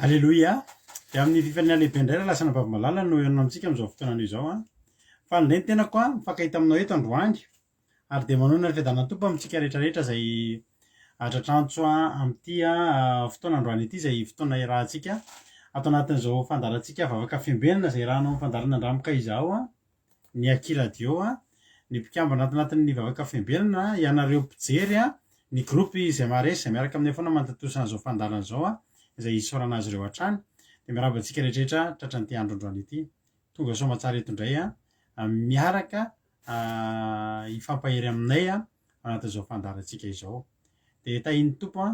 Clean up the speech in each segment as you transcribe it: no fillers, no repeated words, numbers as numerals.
Alleloia. Dia amin'ny fifaliana lehibe indray raha lasa nabavamalala no ianao amintsika amin'izao fotoana izao a. Fa ny tenako a mifankahita aminao eto androany ary dia manonona ny fiadanan'ny Tompo amintsika rehetrarehetra izay atratrantso amin'ity fotoana androany ity izay fotoana irahantsika ato anatin'izao fandarantsika vavaka fiambenana izay irahanao amin'ny fandarana andramika izao a, ny Akiradio a, ny mpikambana ato anatin'ny vavaka fiambenana, ianareo mpijery a, ny gropy izay maharesy izay miaraka amin'ny foana mantatosana izao fandarana izao a, izay isaorana azy ireo hatrany. Dia miarahaba antsika rehetrarehetra tratran'ity andro androany ity. Tonga soa matsara eto indray miaraka hifampahery aminay anatin'izao fandarantsika izao. Dia tahin'ny Tompo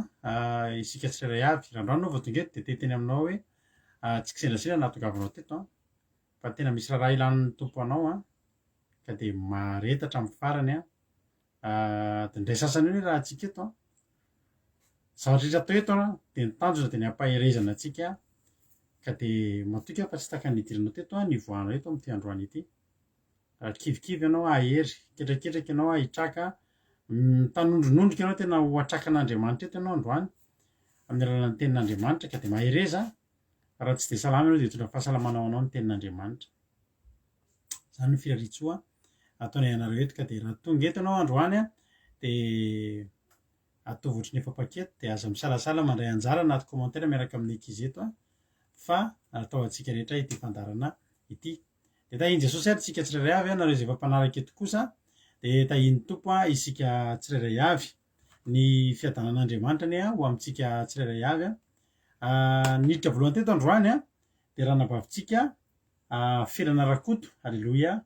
isika tsirairay avy raha androany anao vao tonga eto dia teteny aminao hoe tsy kisendrasendra nahatongavanao teto fa tena misy raha ilan'ny Tompo anao ka dia maharetatra amin'ny farany dia indray sasany hoe raha antsika eto zavatra rehetra atao eto dia ny tanjona dia ny hampaherezana antsika ka dia matoky fa tsy taka ny idiranao teto ny voanao eto amin'ity androany ity. Kivikivy ianao ahery, ketraketraka ianao hitraka, tanondronondrika ianao tena ho hatrakan'Andriamanitra eto ianao androany amin'ny alalan'ny tenin'Andriamanitra ka dia mahereza. Raha tsy dia salama ianao dia hitondra fahasalamana ho anao ny tenin'Andriamanitra. Izany ny firariatsoa ataonay ianareo eto ka dia raha tonga eto ianao androany dia ataovy ohatry ny efa paketo dia aza misalasala mandray anjara anaty commentaire miaraka amin'ny ankizy eto fa atao antsika rehetra ity fandarana ity. Dia tahiany Jesosy ary isika tsirairay avy nareo izay efa mpanaraka eto kosa dia tahiany Tompo isika tsirairay avy. Ny fiadanan'Andriamanitra anie ho amintsika tsirairay avy niditra voalohany teto androany dia raha nabavintsika felana rakoto. Alleloia.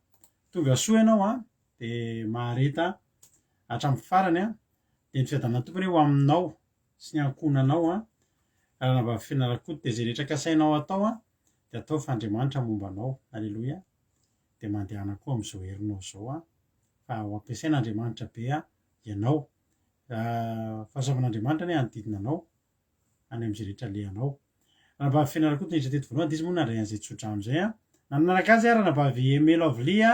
Tonga soa ianao dia mahareta hatramin'ny farany dia ny fiadanan'ny Tompony ho aminao sy ny ankonanao raha nabavy felana rakoto dia izay rehetra kasainao atao dia atao fa Andriamanitra momba anao. Alleloia. Dia mandehana koa amin'izao herinao izao fa ho ampiasain'Andriamanitra be ianao. Fahasoavan'Andriamanitra ny hanodidina anao any amin'izay rehetra lehanao. Raha nabavy felana rakoto niditra teto voalohany dia izy moa nandray an'izay tsotra amin'izay nanaraka azy raha nabavy Emelo Avlia,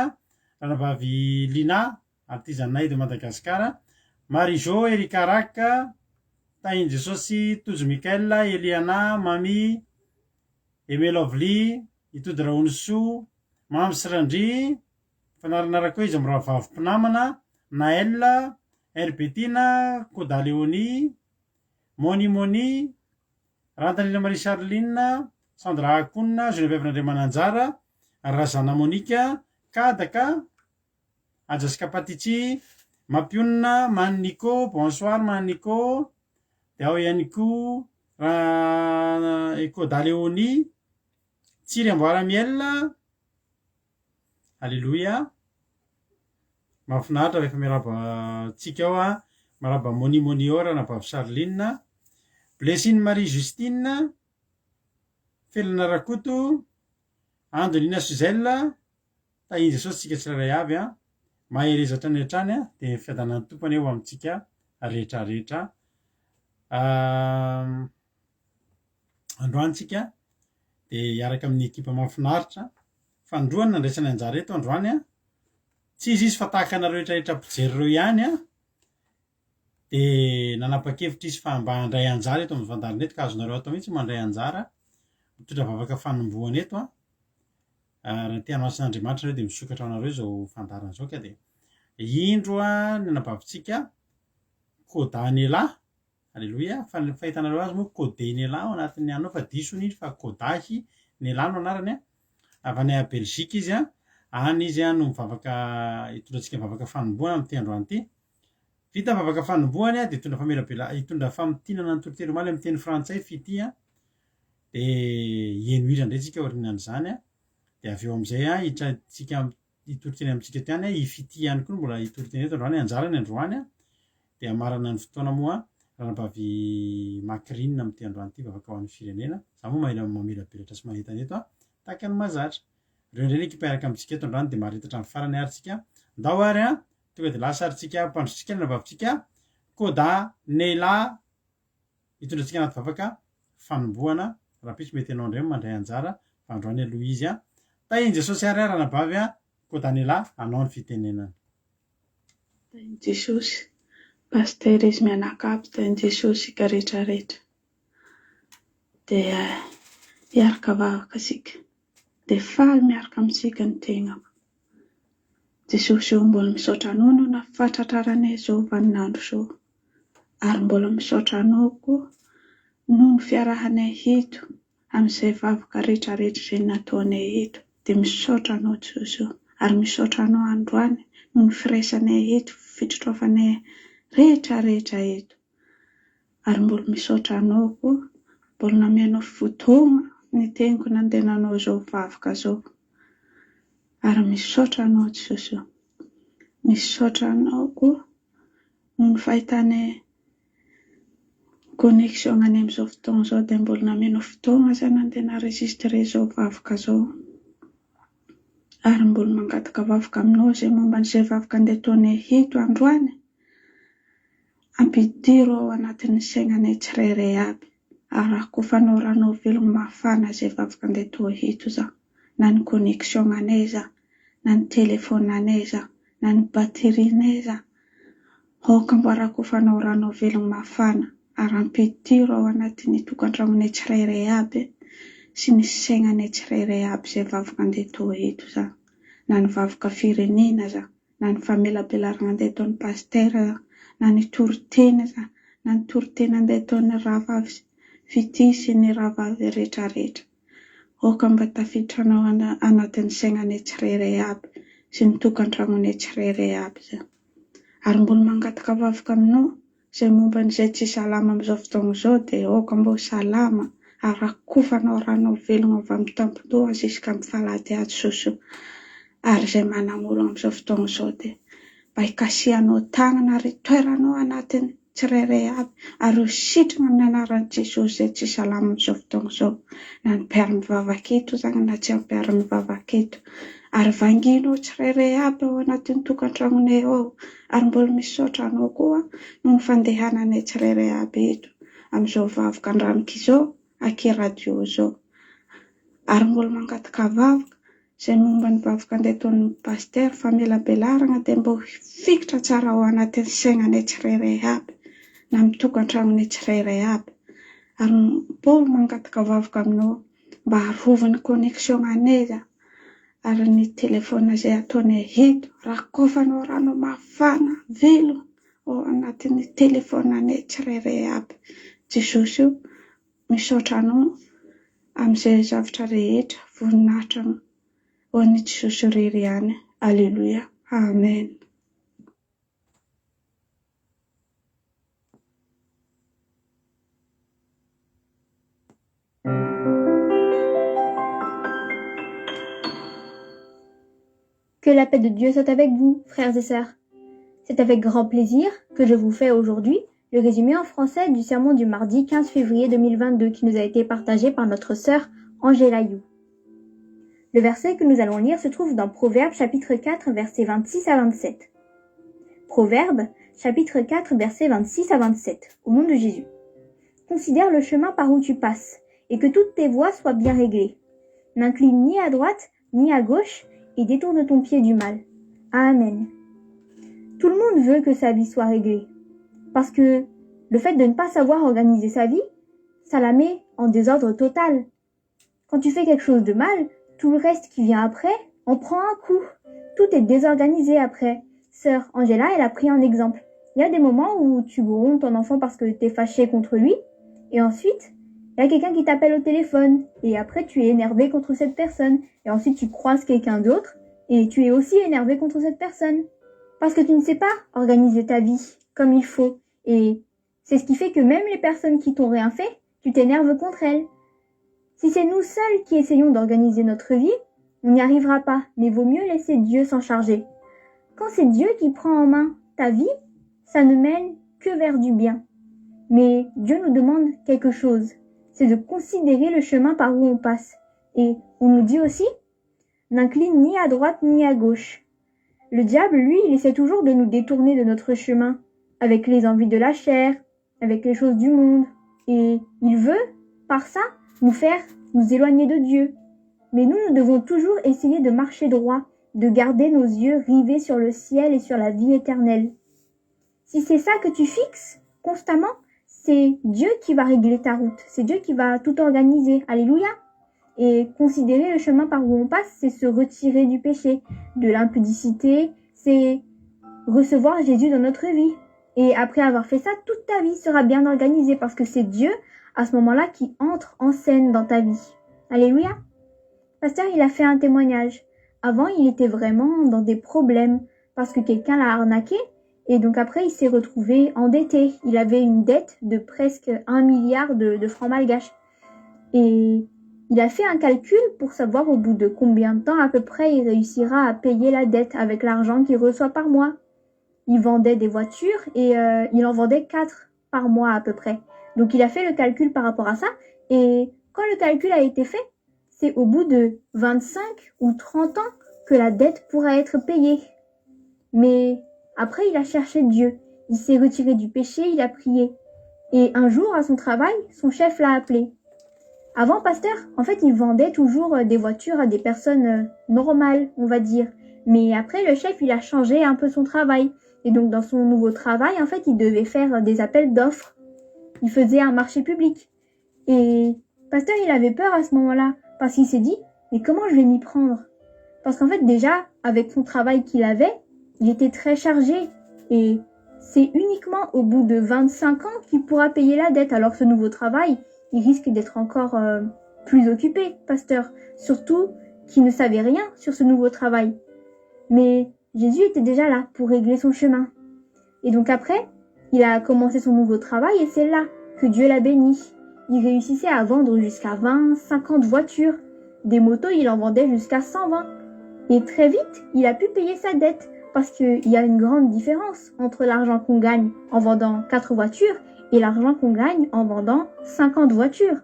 raha nabavy Lina artizanay de Madagasikara, Marijo Erika Raka, tahiany Jesosy Tojo Mikael, Eliana Mami, Emelo Avli, Itody Raonisoa, Mamy Sirandry, fanaranaraka koa izy amin'ny rahavavy mpinamana, Nael, Herbetina, Koda Leoni, Moni, Rantanila Marie Charline, Sandra Akonina, Geneviève Nandray Mananjara, Razana Monika, Kadaka, Ajaska Patici, Mapionina, Man Nico, bonsoir Man Nico, dia ao ihany koa Koda Leoni, Tsiry Amboaramiel. Alleloia. Mahafinaritra rehefa miaraba antsika ao maraba Moni raha nabavy Charline, Blessine Marie Justine, felana rakoto, Andonina Suzelle, tahiany Jesosy tsika tsirairay avy mahereza hatrany hatrany dia fiadanan'ny Tompony eo amintsika rehetrarehetra. Androantsika dia hiaraka amin'ny ekipa mahafinaritra fandroany nandraisany anjara eto androany tsy izy fa tahaka anareo rehetrarehetra mpijery ireo ihany dia nanapa-kevitra izy fa mba handray anjara eto amin'ny fandarana eto ka azonareo atao mihitsy mandray anjara mitondra vavaka fanombohana eto raha tianao asan'Andriamanitra ireo dia misokatra anareo izao fandarana izao ka dia indro ny anabavintsika Kodanela. Alleloia. Fa ny fahitanareo azy moa Kodenela ao anatin'ny anao fa disony fa Kodahy Nela no anarany avy any Belzika izy any izy no mivavaka hitondrantsika vavaka fanombohana amin'ity androany ity. Vita vavaka fanombohany dia hitondra famotinana ny torotero omaly amin'ny teny frantsay fity dia eno hira indray tsika orinan'izany dia avy eo amin'izay hitratsika hitoroteny amintsika eto ihany ifity ihany koa mbola hitoroteny eto androany anjarany androany dia amarana ny fotoana moa raha nabavy Makrina amin'ity androany ity vavaka ho an'ny firenena. Za moa mamela belatra sy mahita eto tahaka ny mahazatra. Ireo indray ny ekipa miaraka amintsika eto androany dia maharetatra amin'ny farany ary tsika ndao ary tonga dia lasa ary tsika mpandrotsika ny nabavitsika Koda Nela hitondrantsika anaty vavaka fanombohana raha pitso mety ianao indray mandray anjara fa androany aloha izy tahiany Jesosy ary raha nabavy Koda Nela anao ny fitenenana. Tahiany Jesosy pastery izy mianakavy tahiany Jesosy ka rehetrarehetra dia hiaraka vavaka asika. Dia faly miaraka amintsika ny tegnako. Jesosy eo mbola misaotra anao no nafatratraranay izao vaninandro izao. Ary mbola misaotra anao koa no ny fiarahanay hito amin'izay vavaka rehetrarehetra izay nataonay hito. Dia misaotra anao Jesosy. Ary misaotra anao androany no ny firaisanay hito, fitrotrafanay rehetrarehetra hito. Ary mbola misaotra anao koa, mbola namianao fotoana ny teniko nandehananao izao vavaka izao. Ary misaotra anao Jesosy. Misaotra anao koa no ny fahitanay connexion any amin'izao fotoana izao dia mbola namianao fotoana izay nandeha naregistre izao vavaka izao. Ary mbola mangataka vavaka aminao izay momba an'izay vavaka andeha ataonay hito androany. Ampidiro ao anatin'ny sainanay tsirairay aby. Ary akofanao ranao velogno mafana izay vavaka andeha atao hito za. Na ny connexion anay za, na ny telefonanay za, na ny baterinay za. Aoka mbo akofanao ranao velogno mafana. Ary ampidiro ao anatin'ny tokantramonay tsirairay aby sy ny sainanay tsirairay aby izay vavaka andeha atao hito za. Na ny vavaka firenena za, na ny famelabelarana andeha ataon'ny pastera za, na ny toritena za, na ny toritena andeha ataon'ny rahavavy fity sy ny rahavavy rehetrarehetra. Aoka mba tafiditranao anatin'ny sainanay tsirairay aby sy ny tokantramonay tsirairay aby za. Ary mbola mangataka vavaka aminao izay momba an'izay tsy salama amin'izao fotoana izao dia aoka mbo salama. Ary akofanao ranao velogno avy amin'ny tampondoha juska amin'ny faladihady soso. Ary izay manamolo amin'izao fotoana izao dia mba hikasihanao tagnana ary toeranao anatiny tsirairay aby. Ary ho sitrana amin'ny anaran'i Jesosy izay tsy salama amin'izao fotoana izao. Na ny mpiara-mivavaketo zany na tsy mpiara-mivavaketo. Ary vanginao tsirairay aby ao anatin'ny tokantramonay ao. Ary mbola misaotra anao koa no ny fandehananay tsirairay aby eto amin'izao vavaka andraniko izao aky radio izao. Ary mbola mangataka vavaka izay momba ny vavaka andeha ataon'ny paster famelabelarana dia mbo fikitra tsara ao anatin'ny sainanay tsirairay aby na amin'ny tokantramonay tsirairay aby. Ary mbola mangataka vavaka aminao mba haroviny connexion anay za. Ary ny telefona izay ataonay hito, rakofanao rano mafana, velo ao anatin'ny telefonanay tsirairay aby. Jesosy io, misaotra anao amin'izay zavatra rehetra, voninahitra ho an'i Jesosy irery ihany. Alléluia. Amen. Que la paix de Dieu soit avec vous, frères et sœurs. C'est avec grand plaisir que je vous fais aujourd'hui le résumé en français du sermon du mardi 15 février 2022 qui nous a été partagé par notre sœur Angela You. Le verset que nous allons lire se trouve dans Proverbes chapitre 4 versets 26 à 27. Proverbes chapitre 4 versets 26 à 27. Au nom de Jésus. Considère le chemin par où tu passes et que toutes tes voies soient bien réglées. N'incline ni à droite ni à gauche et détourne ton pied du mal. Amen. Tout le monde veut que sa vie soit réglée. Parce que le fait de ne pas savoir organiser sa vie, ça la met en désordre total. Quand tu fais quelque chose de mal, tout le reste qui vient après en prend un coup. Tout est désorganisé après. Sœur Angela, elle a pris un exemple. Il y a des moments où tu grondes ton enfant parce que tu es fâché contre lui. Et ensuite, il y a quelqu'un qui t'appelle au téléphone. Et après, tu es énervé contre cette personne. Et ensuite, tu croises quelqu'un d'autre. Et tu es aussi énervé contre cette personne. Parce que tu ne sais pas organiser ta vie comme il faut. Et c'est ce qui fait que même les personnes qui t'ont rien fait, tu t'énerves contre elles. Si c'est nous seuls qui essayons d'organiser notre vie, on n'y arrivera pas. Mais vaut mieux laisser Dieu s'en charger. Quand c'est Dieu qui prend en main ta vie, ça ne mène que vers du bien. Mais Dieu nous demande quelque chose. C'est de considérer le chemin par où on passe. Et on nous dit aussi, n'incline ni à droite ni à gauche. Le diable, lui, il essaie toujours de nous détourner de notre chemin, avec les envies de la chair, avec les choses du monde. Et il veut, par ça, nous éloigner de Dieu. Mais nous devons toujours essayer de marcher droit, de garder nos yeux rivés sur le ciel et sur la vie éternelle. Si c'est ça que tu fixes constamment, c'est Dieu qui va régler ta route. C'est Dieu qui va tout organiser. Alléluia. Et considérer le chemin par où on passe, c'est se retirer du péché, de l'impudicité, c'est recevoir Jésus dans notre vie. Et après avoir fait ça, toute ta vie sera bien organisée parce que c'est Dieu, à ce moment-là, qui entre en scène dans ta vie. Alléluia. Pasteur, il a fait un témoignage. Avant, il était vraiment dans des problèmes parce que quelqu'un l'a arnaqué et donc après, il s'est retrouvé endetté. Il avait une dette de presque 1 milliard de francs malgaches. Et il a fait un calcul pour savoir au bout de combien de temps à peu près il réussira à payer la dette avec l'argent qu'il reçoit par mois. Il vendait des voitures et il en vendait 4 par mois à peu près. Donc il a fait le calcul par rapport à ça et quand le calcul a été fait, c'est au bout de 25 ou 30 ans que la dette pourra être payée. Mais après, il a cherché Dieu. Il s'est retiré du péché, il a prié. Et un jour, à son travail, son chef l'a appelé. Avant, pasteur, en fait, il vendait toujours des voitures à des personnes normales, on va dire. Mais après, le chef, il a changé un peu son travail. Et donc, dans son nouveau travail, en fait, il devait faire des appels d'offres. Il faisait un marché public. Et pasteur, il avait peur à ce moment-là. Parce qu'il s'est dit, mais comment je vais m'y prendre? Parce qu'en fait, déjà, avec son travail qu'il avait, il était très chargé. Et c'est uniquement au bout de 25 ans qu'il pourra payer la dette. Alors que ce nouveau travail, il risque d'être encore plus occupé, pasteur. Surtout qu'il ne savait rien sur ce nouveau travail. Mais Jésus était déjà là pour régler son chemin. Et donc après, il a commencé son nouveau travail et c'est là que Dieu l'a béni. Il réussissait à vendre jusqu'à 20, 50 voitures. Des motos, il en vendait jusqu'à 120. Et très vite, il a pu payer sa dette parce qu'il y a une grande différence entre l'argent qu'on gagne en vendant 4 voitures et l'argent qu'on gagne en vendant 50 voitures.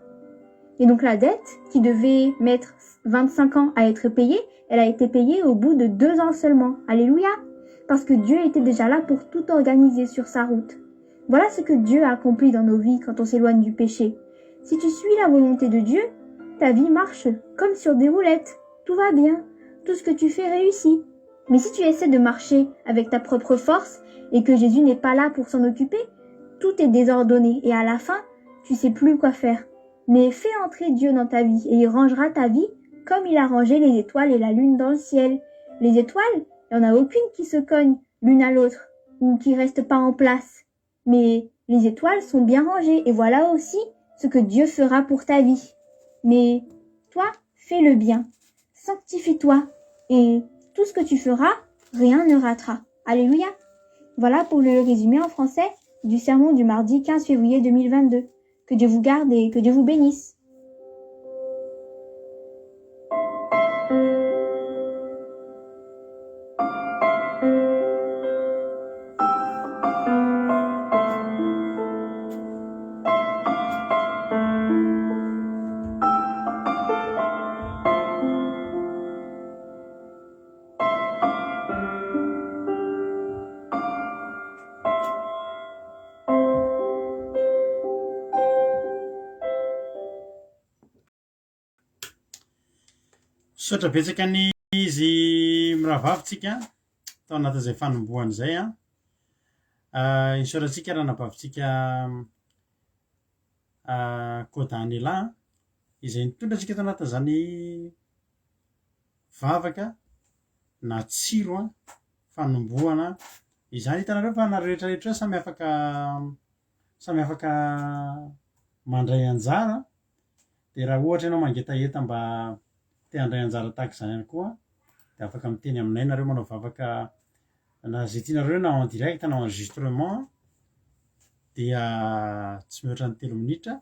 Et donc la dette, qui devait mettre 25 ans à être payée, elle a été payée au bout de 2 ans seulement. Alléluia! Parce que Dieu était déjà là pour tout organiser sur sa route. Voilà ce que Dieu a accompli dans nos vies quand on s'éloigne du péché. Si tu suis la volonté de Dieu, ta vie marche comme sur des roulettes. Tout va bien. Tout ce que tu fais réussit. Mais si tu essaies de marcher avec ta propre force et que Jésus n'est pas là pour s'en occuper, tout est désordonné et à la fin, tu sais plus quoi faire. Mais fais entrer Dieu dans ta vie et il rangera ta vie comme il a rangé les étoiles et la lune dans le ciel. Les étoiles, il n'y en a aucune qui se cogne l'une à l'autre ou qui reste pas en place. Mais les étoiles sont bien rangées et voilà aussi ce que Dieu fera pour ta vie. Mais toi, fais le bien. Sanctifie-toi et tout ce que tu feras, rien ne ratera. Alléluia. Voilà pour le résumé en français du sermon du mardi 15 février 2022. Que Dieu vous garde et que Dieu vous bénisse. Sotra betsaka ny izy mirahavavitsika tao anatin'izay fanombohana izay a isaorantsika raha nabavintsika Kodanila izay nitondra antsika tao anatin'izany vavaka na tsiro a fanombohana izany hitanareo fa nareo rehetrarehetra samy afaka mandray anjara dia raha ohatra ianao mangetaheta mba te handray anjara tahaka izany ihany koa dia afaka miteny aminay nareo manao vavaka na zay tianareo na en direct na enregistrement dia tsy mihoatra ny 3 minitra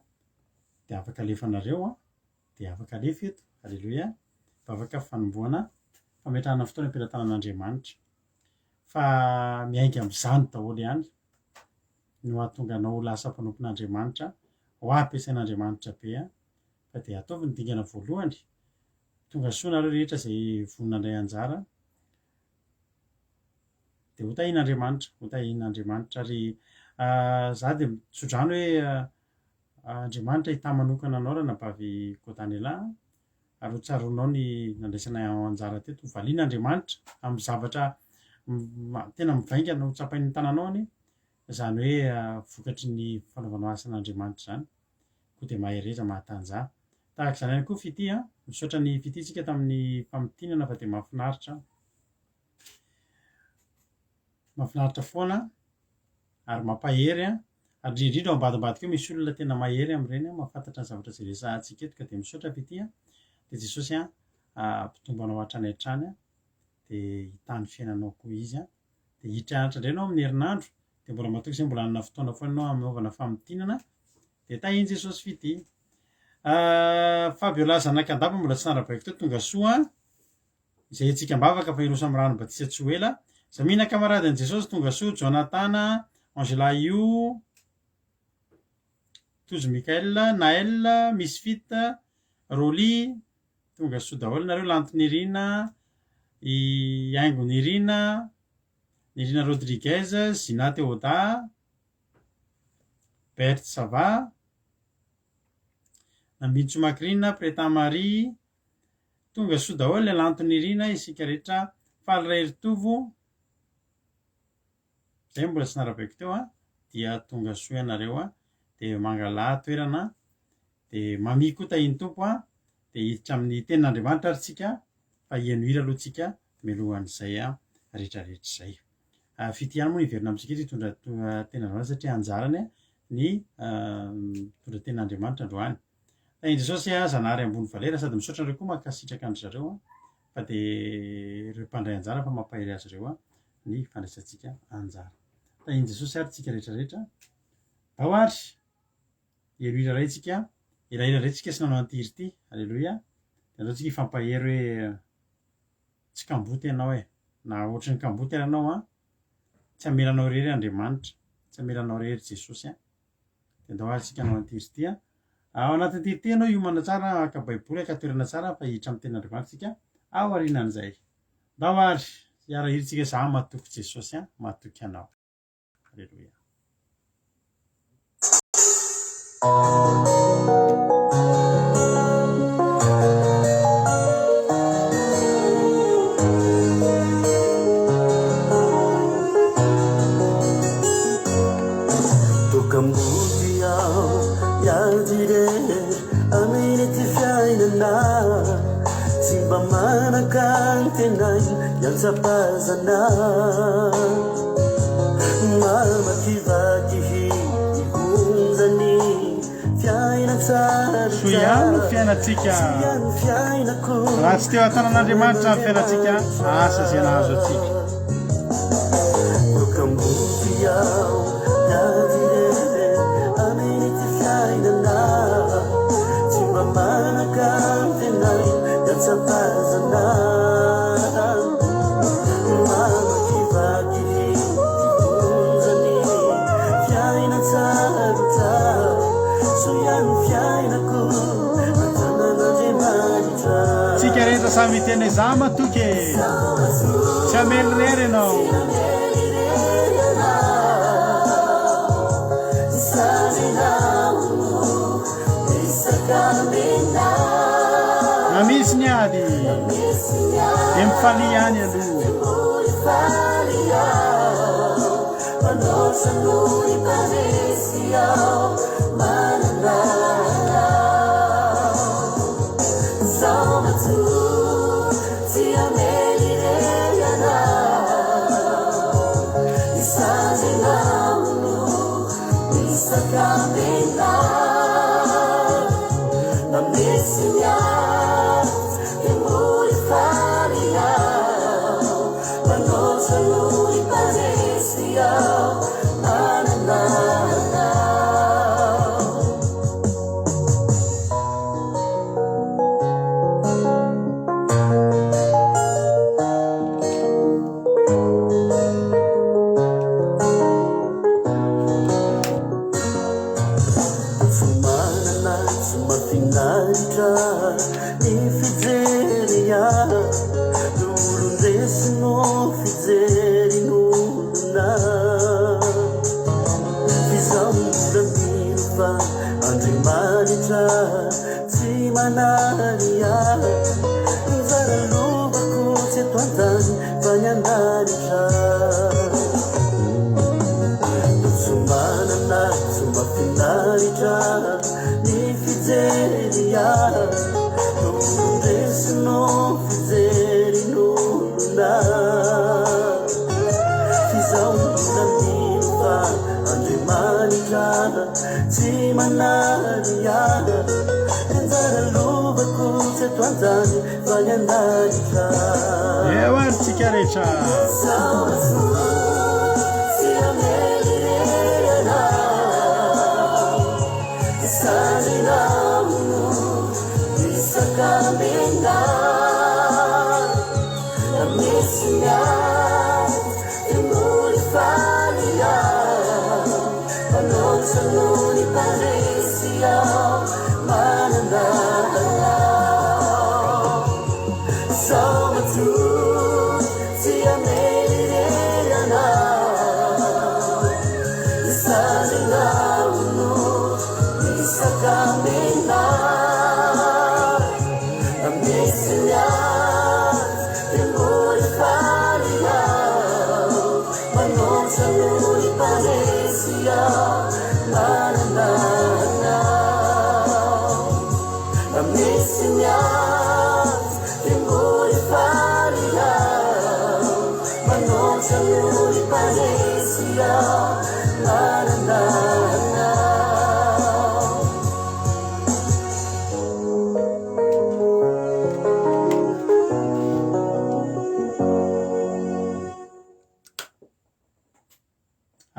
dia afaka alefanareo a dia afaka alefa eto. Alleluia. Vavaka fanombohana fametrahana fotoana am-pelatanan'Andriamanitra fa miainga amin'izany daholo ihany no hahatonga anao lasa mpanompon'Andriamanitra ho ampiasain'Andriamanitra be a fa dia ataovy ny dingana voalohany tonga soa nareo rehetra izay vonona andray anjara dia hotahin'Andriamanitra ary za dia mitsodrano hoe Andriamanitra hita manokana anao raha nabavy Kodanila ary ho tsaronao ny nandraisanay anjara teto ho valian'Andriamanitra amin'ny zavatra tena mivaingana ho tsapain'ny tananao any izany hoe vokatry ny fanaovanao asan'Andriamanitra izany koa dia mahereza mahatanjah tahaka izany ihany koa fity a misaotra ny fitintsika tamin'ny famidinana fa dia mahafinaritra foana ary mampahery a ary indrindra ao ambadimbadika eo misy olona tena mahery amin'ireny mahafantatra ny zavatra izay resahantsika eto ka dia misaotra fity a dia Jesosy a mpitombo anao hatrany hatrany a dia hitany fiainanao koa izy a dia hitrahatra indray ianao amin'ny herinandro dia mbola matoky izay mbola hanana fotoana foana ianao hanaovana famidinana dia tahiny Jesosy fity. Fabiola Zanakandava mbola tsy narabaiko teo tonga soa izay antsika mbavaka fa irosa amin'ny rano Batisa Tsoela Zamina kamaradin'i Jesosy tonga soa Jonatana Angela Io Tozy Mikael Nael Misfit Roli tonga soa daholo nareo Lantinirina i Aingo Nirina Rodriguez Zina Teoda Bert Sava Nambintso Makrina Preta Marie tonga soa daholo le Lantinirina isika rehetra faly ray ritovo zay mbola tsy narabaiko teo a dia tonga soa ianareo a dia mangala toerana dia mami koa tahiny tompo a dia hiditra amin'ny tenin'Andriamanitra ary tsika fa hieno hira aloha tsika mialohan'izay a rehetrarehetra izay. Fity ihany moa niverina amintsika eto hitondra tenin'Andriamanitra satria anjarany ny mitondra tenin'Andriamanitra androany. Tahiny Jesosy a zanahary ambony valera sady misaotra andreo koa mahakasitraka andry zareo a fa dia ireo mpandray anjara fa mampahery azy ireo a ny fandraisantsika anjara. Tahiny Jesosy ary tsika rehetrarehetra ahoary ero hira ray tsika ilahira ray tsika sy nanao an'ity hira ity alleloia dia andreo tsika hifampahery hoe tsy kamboty ianao na ohatry ny kamboty ary ianao a tsy amelanao rery Andriamanitra tsy amelanao rery Jesosy a dia andao ary tsika hanao an'ity hira ity a ao anatin'ity hira ity ianao hiomana tsara haka baiboly haka toerana tsara fa hiditra amin'ny tenin'Andriamanitra tsika ao aorianan'izay andao ary hiara hirintsika za matoky Jesosy a matoky anao alleloia. Tokambuti ao yadire aminiti fiainana simba manakantenay yansapazana mama kivakihi ihunzani fiaina tsara Soiano fiainatsika raha tsy teo an-tanan'Andriamanitra ny fiainatsika asa izay nahazo atsika. Tokambuti ao yadire aminiti fiainana simba manakantenay yansapazana mama kivakihi ihunzani fiaina tsara soiano fiainako an-tanan'Andriamanitra. Tsika rehetra samy tena izaho matoky tsy amely rery ianao na misy ny ady dia mifaly ihany aloha somafinaritra ny fijeria tondresino fijerin'olona fizaonina fa andriamanitra tsy manaria anjara lovako tsy ato anjany fa ny andanitra oarytsika rehetra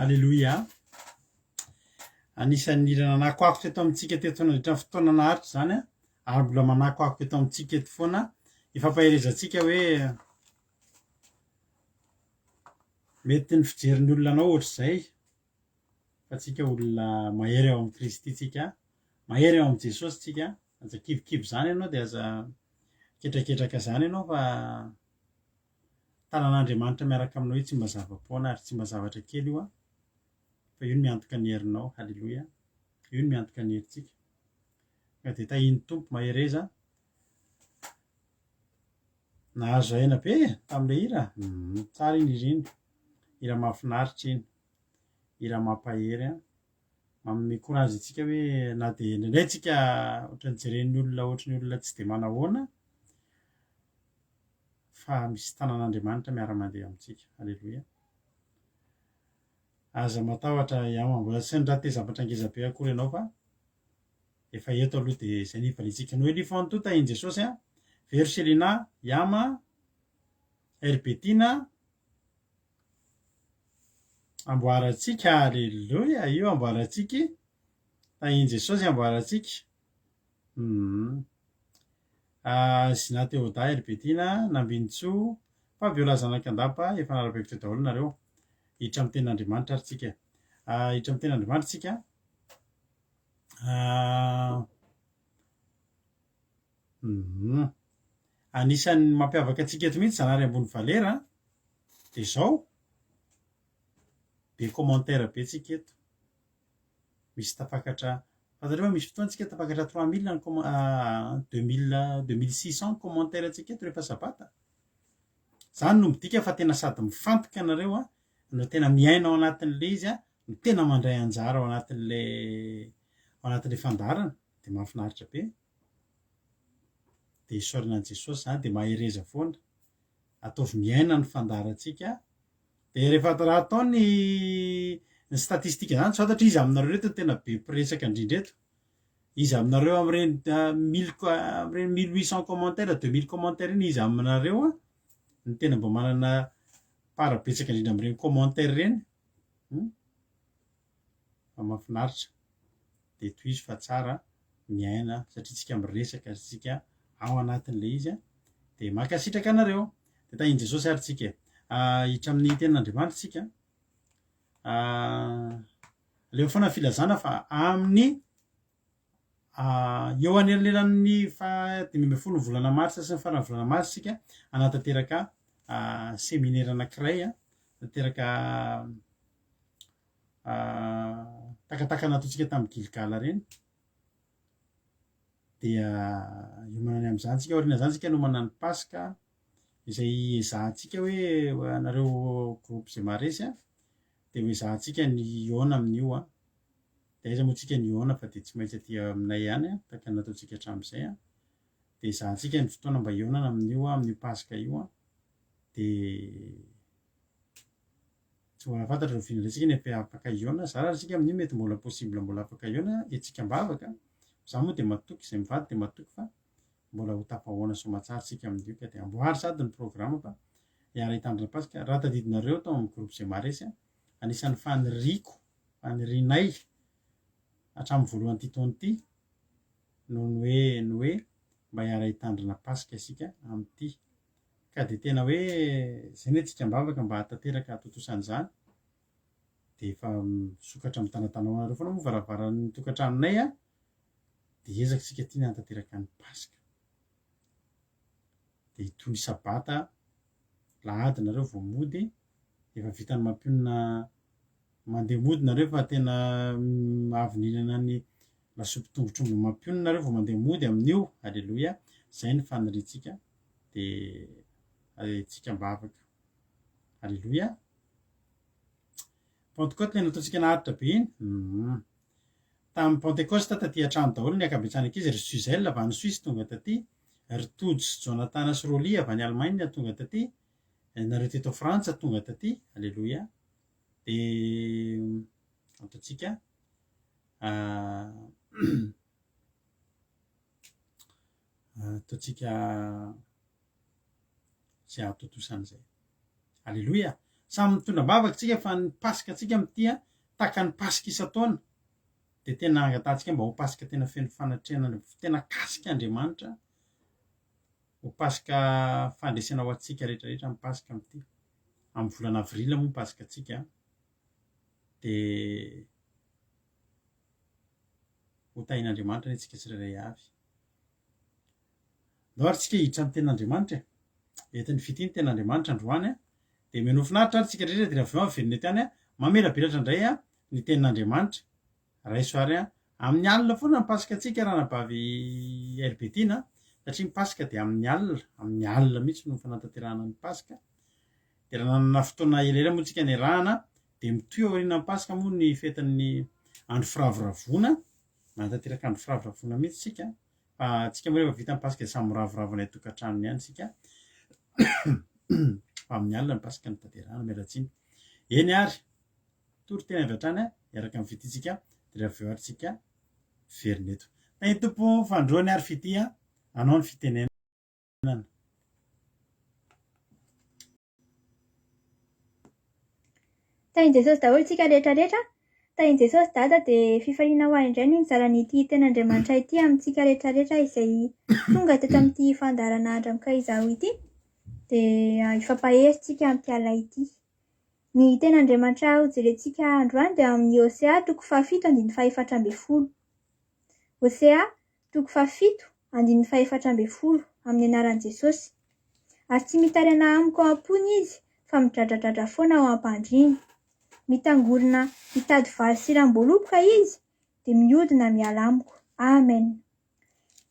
alleloia anisan'ny nanako ako teto amintsika teto nandritra ny fotoana naharitra zany ary mbola manako ako teto amintsika eto foana ifampaherezantsika hoe mety ny fijerin'ny olona anao ohatr' zay fa tsika olona mahery eo amin'ny Kristy tsika mahery eo amin'ny Jesosy tsika aza kivikivo zany ianao de aza ketraketraka zany ianao fa tanan'Andriamanitra miaraka aminao io tsy mba zava-poana ary tsy mba zavatra kely io fa io no miantoka ny herinao halleloia io no miantoka ny herintsika ka de tahiny tompo mahereza nahazo aina be tam'le hira tsara iny izy iny hira mahafinaritra iny hira mampahery manome courage antsika hoe na de indraindray tsika ohatran'ny jeren'ny olona ohatran'ny olona tsy de manahoana fa misy tanan'Andriamanitra miara-mandeha amintsika halleloia aza matahotra mbola tsy ndraha te zavatra angezabe akory ianao fa efa eto aloha de zay nivalitsika no elifanto tahiny Jesosy Verselina Yama Herbetina amboaratsika alleloia io amboaratsika tahiny Jesosy amboaratsika Zina Teoda Herbetina Nambintso Fabiola Zanakandapa efa nara-pevitra daholo nareo hiditra amin'ny tenin'Andriamanitra ary tsika hiditra amin'ny tenin'Andriamanitra tsika anisan'ny mampiavaka antsika eto mihitsy Zanahary ambony valera de zao be commentaire be tsika eto misy tafakatra fatareo misy fotoana tsika tafakatra 3000 ny 2600 commentaire tsika eto rehefa sabata zany no midika fa tena sady mifantoka nareo no tena miaina ao anatin'le izy no tena mandray anjara ao anatin'le fandarana de mahafinaritra be de isaorinan'i Jesosy zany de mahereza foana ataovy miaina ny fandarantsika de rehefa raha atao ny statistika zany tsy fantatry izy aminareo reto tena be mpiresaka indrindra eto izy aminareo am'ireny 1800 commentaire 2000 commentaire iny izy aminareo ny tena mba manana parabetsaka indrindra am'ireny commentaire reny fa mahafinaritra de toy izy fa tsara miaina satria tsika miresaka tsika ao anatin'le izy de makasitraka anareo de tahiny Jesosy ary tsika hiditra amin'ny tenin'Andriamanitra tsika leo foana filazana fa amin'ny eo anelanelan'ny 15 volana martsa sy ny farany volana martsa tsika anatanteraka séminaire anankiray tanteraka takataka nataontsika tamin'ny Gilgal reny dia iomanany amin'izany tsika aoriana zany tsika no manano Pasika izay ezahantsika hoe anareo groupe zay maresy de ho ezahantsika ny iona amin'io dia aiza moa tsika niona fa dia tsy maintsy aty aminay ihany a tahaka nataontsika hatramin'izay a dia izahantsika ny fotoana mba ionana amin'io amin'io pasika io a dia tsy mbola fantatra ny finondratsika nefa afaka iona za raha tsika amin'io mety mbola possible mbola afaka iona etsika mbavaka za moa dia matoky izay mivady dia matoky fa mbola ho tapahoana soamantsara tsika amin'io ka dia amboary sady ny programa fa hiara hitandrina pasika raha tadidinareo tao amin'ny groupe zay maresy a anisan'ny fanirianay hatramin'ny voalohan'ity taona ity no ny hoe mba hiara hitandrina pasika isika amin'ity ka dia tena hoe zay ny tsika mbavaka mba hatateraka atotosan'izany dia efa misokatra amin'ny tanatanaonareo foana moa varavaran'ny tokantranonay a dia ezaka tsika tia ny hatateraka ny pasika dia itony sabata lahady nareo vao mody efa vitany mampionina mandeha mody nareo fa tena avy nihinana ny lasopy tongotr'omby mampionina nareo vao mandeha mody amin'io alleloia zay ny faniriantsika dia tsika mbavaka alleloia pentecote ilay nataontsika naharitra be iny tamin'ny pentecoste taty an-trano daholo ny akabetsany ankizy ry Suzel avy any Suisse tonga taty ry Tody sy Jonathan sy Roly avy any Allemagne tonga taty nareo teto Frantsa tonga taty alleloia dia ataontsika ataontsika zay atotosan'izay alleloia samy mitondra mbavaka tsika fa ny pasika tsika amin'ity a tahaka ny pasika isan-taona dia tena angatantsika mba ho pasika tena feno fanatrehanana tena kasika Andriamanitra ho pasika fandresena ho antsika rehetrarehetra amin'ny pasika amin'ity amin'ny volana avrila moa pasika atsika dia ho tahin'Andriamanitra ny antsika tsirairay avy dao ary tsika hiditra amin'ny ten'Andriamanitra entin'ny fity ny ten'Andriamanitra androany a dia meno finaritra ary tsika rehetra dia avy eo amin'ny velona tany a mamela belatra indray a ny tenin'Andriamanitra raisoary a amin'ny alina foana ny pasika atsika raha nabavy Herbetina satria ny pasika dia amin'ny alina mihitsy no fanantanterahana ny pasika dia raha nanana fotoana elaela moa tsika ny arahana dia mitoy aoriana ny pasika moa ny fetin'ny andro firavoravoana manantanteraka andro firavoravoana mihitsy tsika fa tsika moa rehefa vita ny pasika dia samy miravoravona tokantranony ihany tsika fa amin'ny alina ny pasika ny tanterahana mialatsiny eny ary tory tena avy hatrany a iaraka amin'ny fitytsika dia raha avy eo ary tsika verina eto ny tompo fandroany ary fity a anao ny fitenenana Tain'i Jesosy daholo tsika rehetrarehetra. Tain'i Jesosy dada dia fifaliana ho azy indray no nizaran'ity ten'Andriamanitra ity amintsika rehetrarehetra izay tonga teto amin'ity fandarana andramka izao ity dia ifampahery-tsika amin'ity alina ity. Ny ten'Andriamanitra ho jerentsika androany dia amin'ny Hosea 7:4-10. Hosea 7:4-10 amin'ny anaran'i Jesosy. Ary tsy mitarina amiko ao am-pony izy fa midradradratra foana ao am-pandriany. Mitangorona mitady vary sy ramboloboka izy dia mihodina miala amiko. Amen.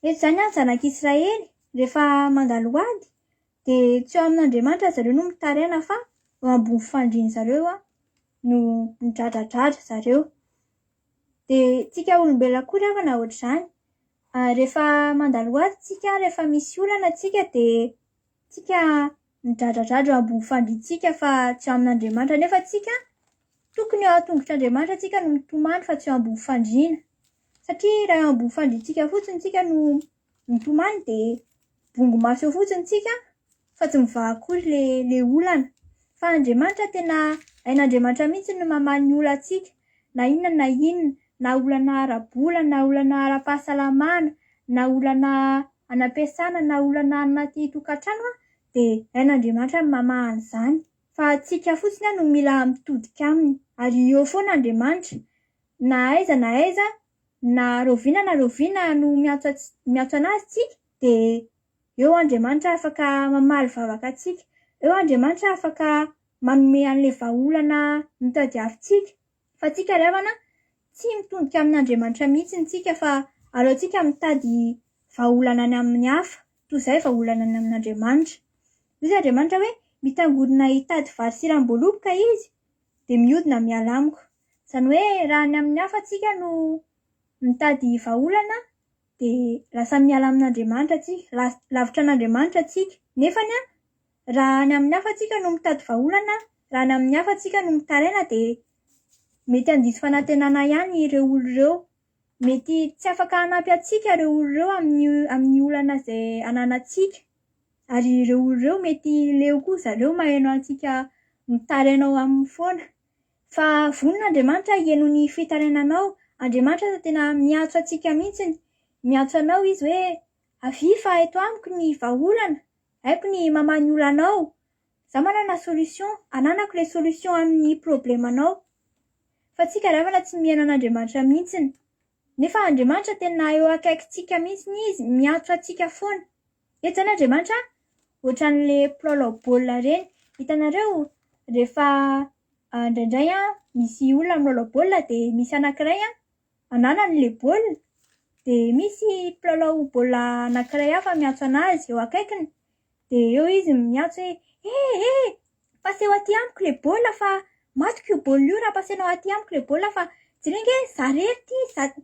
Eto izany any zanak'Israely rehefa mandalo ady dia tsy ao amin'Andriamanitra zareo no mitaraina fa eo ambony fandriany zareo no midradradratra zareo. Dia tsika olombelona koa rehefa ohatr'izany. Rehefa mandalo ady tsika rehefa misy olana tsika dia tsika midradradratra eo ambony fandriantsika fa tsy ao amin'Andriamanitra nefa tsika tokony eo an-tongotr'Andriamanitra tsika no mitomany fa tsy eo ambony fandriana. Satria raha eo ambony fandriantsika fotsiny tsika no mitomany dia bongo maso eo fotsiny tsika fa tsy mivahakory le olana. Fa Andriamanitra tena hain'Andriamanitra mihitsy no mamaly ny olantsika na inona na olana ara-bola na olana ara-pahasalamana na olana anam-piasana na olana anaty tokantrano dia hain'Andriamanitra no mamaha an'izany. Fa tsika fotsiny no mila mitodika aminy ary eo foana Andriamanitra na aiza na roviana no miantso anazy tsika dia eo Andriamanitra afaka mamaly vavaka tsika. Eo Andriamanitra afaka manome an'ilay vahaolana mitadiavintsika. Fa tsika revana tsy mitondika amin'Andriamanitra mihitsy tsika fa aleontsika mitady vahaolana any amin'ny hafa toy izay vahaolana any amin'Andriamanitra. Izy Andriamanitra hoe mitangorona hitady vary sy ramboloboka izy dia mihodina miala amiko. Zany hoe raha ny amin'ny hafa tsika no mitady vahaolana dia lasa miala amin'Andriamanitra tsika, lavitra an'Andriamanitra tsika. Nefany raha ny amin'ny hafa tsika no mitady vahaolana, raha ny amin'ny hafa tsika no mitaraina dia mety handiso fanantenana ihany ireo olo ireo. Mety tsy afaka hanampy antsika ireo olo ireo amin'ny olana izay ananantsika. Ary ireo olo ireo mety leo koa zareo maheno antsika mitarainao amin'ny foana. Fa vonin'Andriamanitra hieno ny fitarainanao. Andriamanitra tena miantso antsika mihitsiny. Miantso anao izy hoe avy fa eto amiko ny vahaolana, haiko ny mamaha olanao. Zaho manana solution, ananako le solution amin'ny problemanao. Fa tsika ravana tsy mihaino an'Andriamanitra mihitsiny. Nefa Andriamanitra tena eo akaikintsika mihitsiny izy, miantso antsika foana. Eto zany Andriamanitra ohatran'le mpilalao baolina reny. Hitanareo rehefa indraindray misy olona milalao baolina dia misy anankiray ananany le baolina dia misy mpilalao baolina anankiray hafa miantso anazy eo akaikiny. Dia eo izy miantso hoe paseo aty amiko le baolina fa matiko io baolina io raha pasenao aty amiko le baolina fa jiringe zarery ty,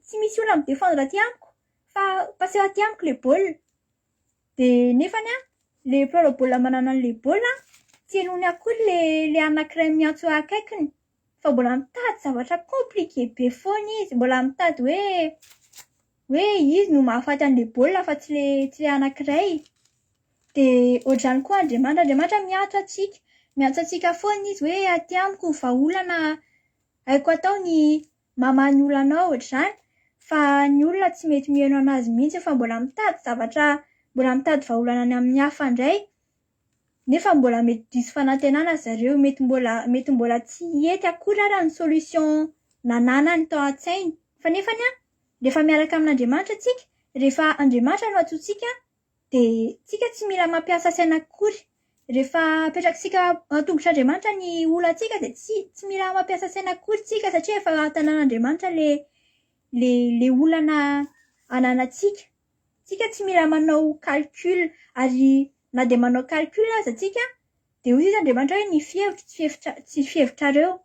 tsy misy olona midefendre aty amiko fa paseo aty amiko le baolina. Dia nefany le mpilalao baolina manana an'le baolina tsy henony akory le anankiray miantso eo akaikiny fa mbola mitady zavatra compliqué be foana izy, mbola mitady hoe izy no mahafaty an'le baolina fa tsy le anankiray. Dia ohatrany koa Andriamanitra miantso antsika foana izy hoe aty amiko vahaolana, haiko atao ny mamaha ny olanao ohatr'izany. Fa ny olona tsy mety mihaino anazy mihitsy fa mbola mitady vahaolana any amin'ny hafa indray. Nefa mbola mety diso fanantenana zareo, mety mbola tsy hety akory ara ny solution nananany tao an-tsainy. Fa nefany rehefa miaraka amin'Andriamanitra tsika, rehefa Andriamanitra no antsointsika dia tsika tsy mila mampiasa saina akory. Rehefa apetraksika an-tongotr'Andriamanitra ny olantsika dia tsy mila mampiasa saina akory tsika satria efa tanàn'Andriamanitra le olana ananantsika. Tsika tsy mila manao calcul, ary na dia manao calcul aza tsika dia hoy izy Andriamanitra hoe ny fihevitra tsy fihevitrareo.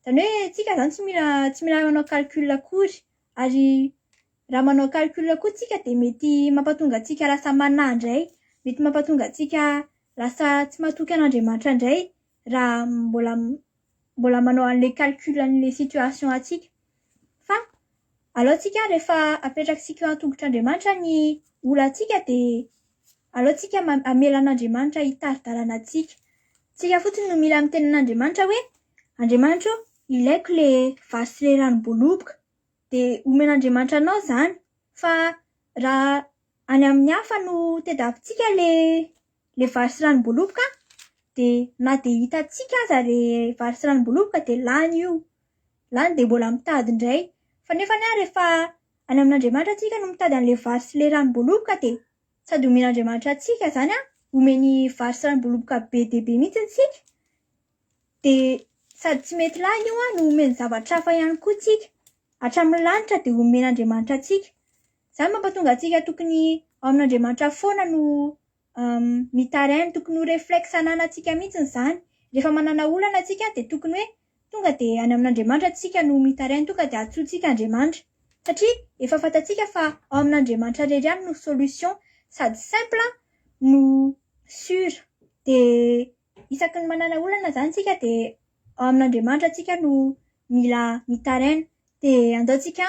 Zany hoe tsika zany tsy mila manao calcul akory. Ary raha manao calcul koa tsika dia mety mampatonga antsika lasa manandray, mety mampatonga antsika lasa tsy matoky an'Andriamanitra indray raha mbola manao an'le calcul an'le situation atsika. Fa aleo tsika rehefa apetrakitsika eo an-tongotr'Andriamanitra ny olantsika dia aleo tsika amela an'Andriamanitra hitari-dalana antsika. Tsika fotsiny no mila miteny an'Andriamanitra hoe Andriamanitra ilaiko le vary sy le ranom-boaloboka. Dia omen'Andriamanitra anao zany. Fa raha any amin'ny hafa no tadiavintsika le vary sy ranom-boaloboka dia na dia hitantsika aza le vary sy ranom-boaloboka dia lany io. Lany dia mbola mitady indray. Fa nefa rehefa any amin'Andriamanitra tsika no mitady an'le vary sy le ranom-boaloboka dia sady omen'Andriamanitra atsika zany omeny vary sy ranom-boaloboka be dia be mihitsy tsika. Dia sady tsy mety lany io no omeny zavatra hafa ihany koa tsika. Hatramin'ny lanitra dia omen'Andriamanitra atsika. Izany mampatonga antsika tokony ao amin'Andriamanitra foana no mitaraina, tokony ho réflexe ananantsika mihitsy izany. Rehefa manana olana atsika dia tokony hoe tonga dia any amin'Andriamanitra tsika no mitaraina, tonga dia antsointsika Andriamanitra. Satria efa fantatsika fa ao amin'Andriamanitra irery ihany no solution, sady simple no sûr. Dia isaky ny manana olana zany tsika dia ao amin'Andriamanitra tsika no mila mitaraina. Dia andaontsika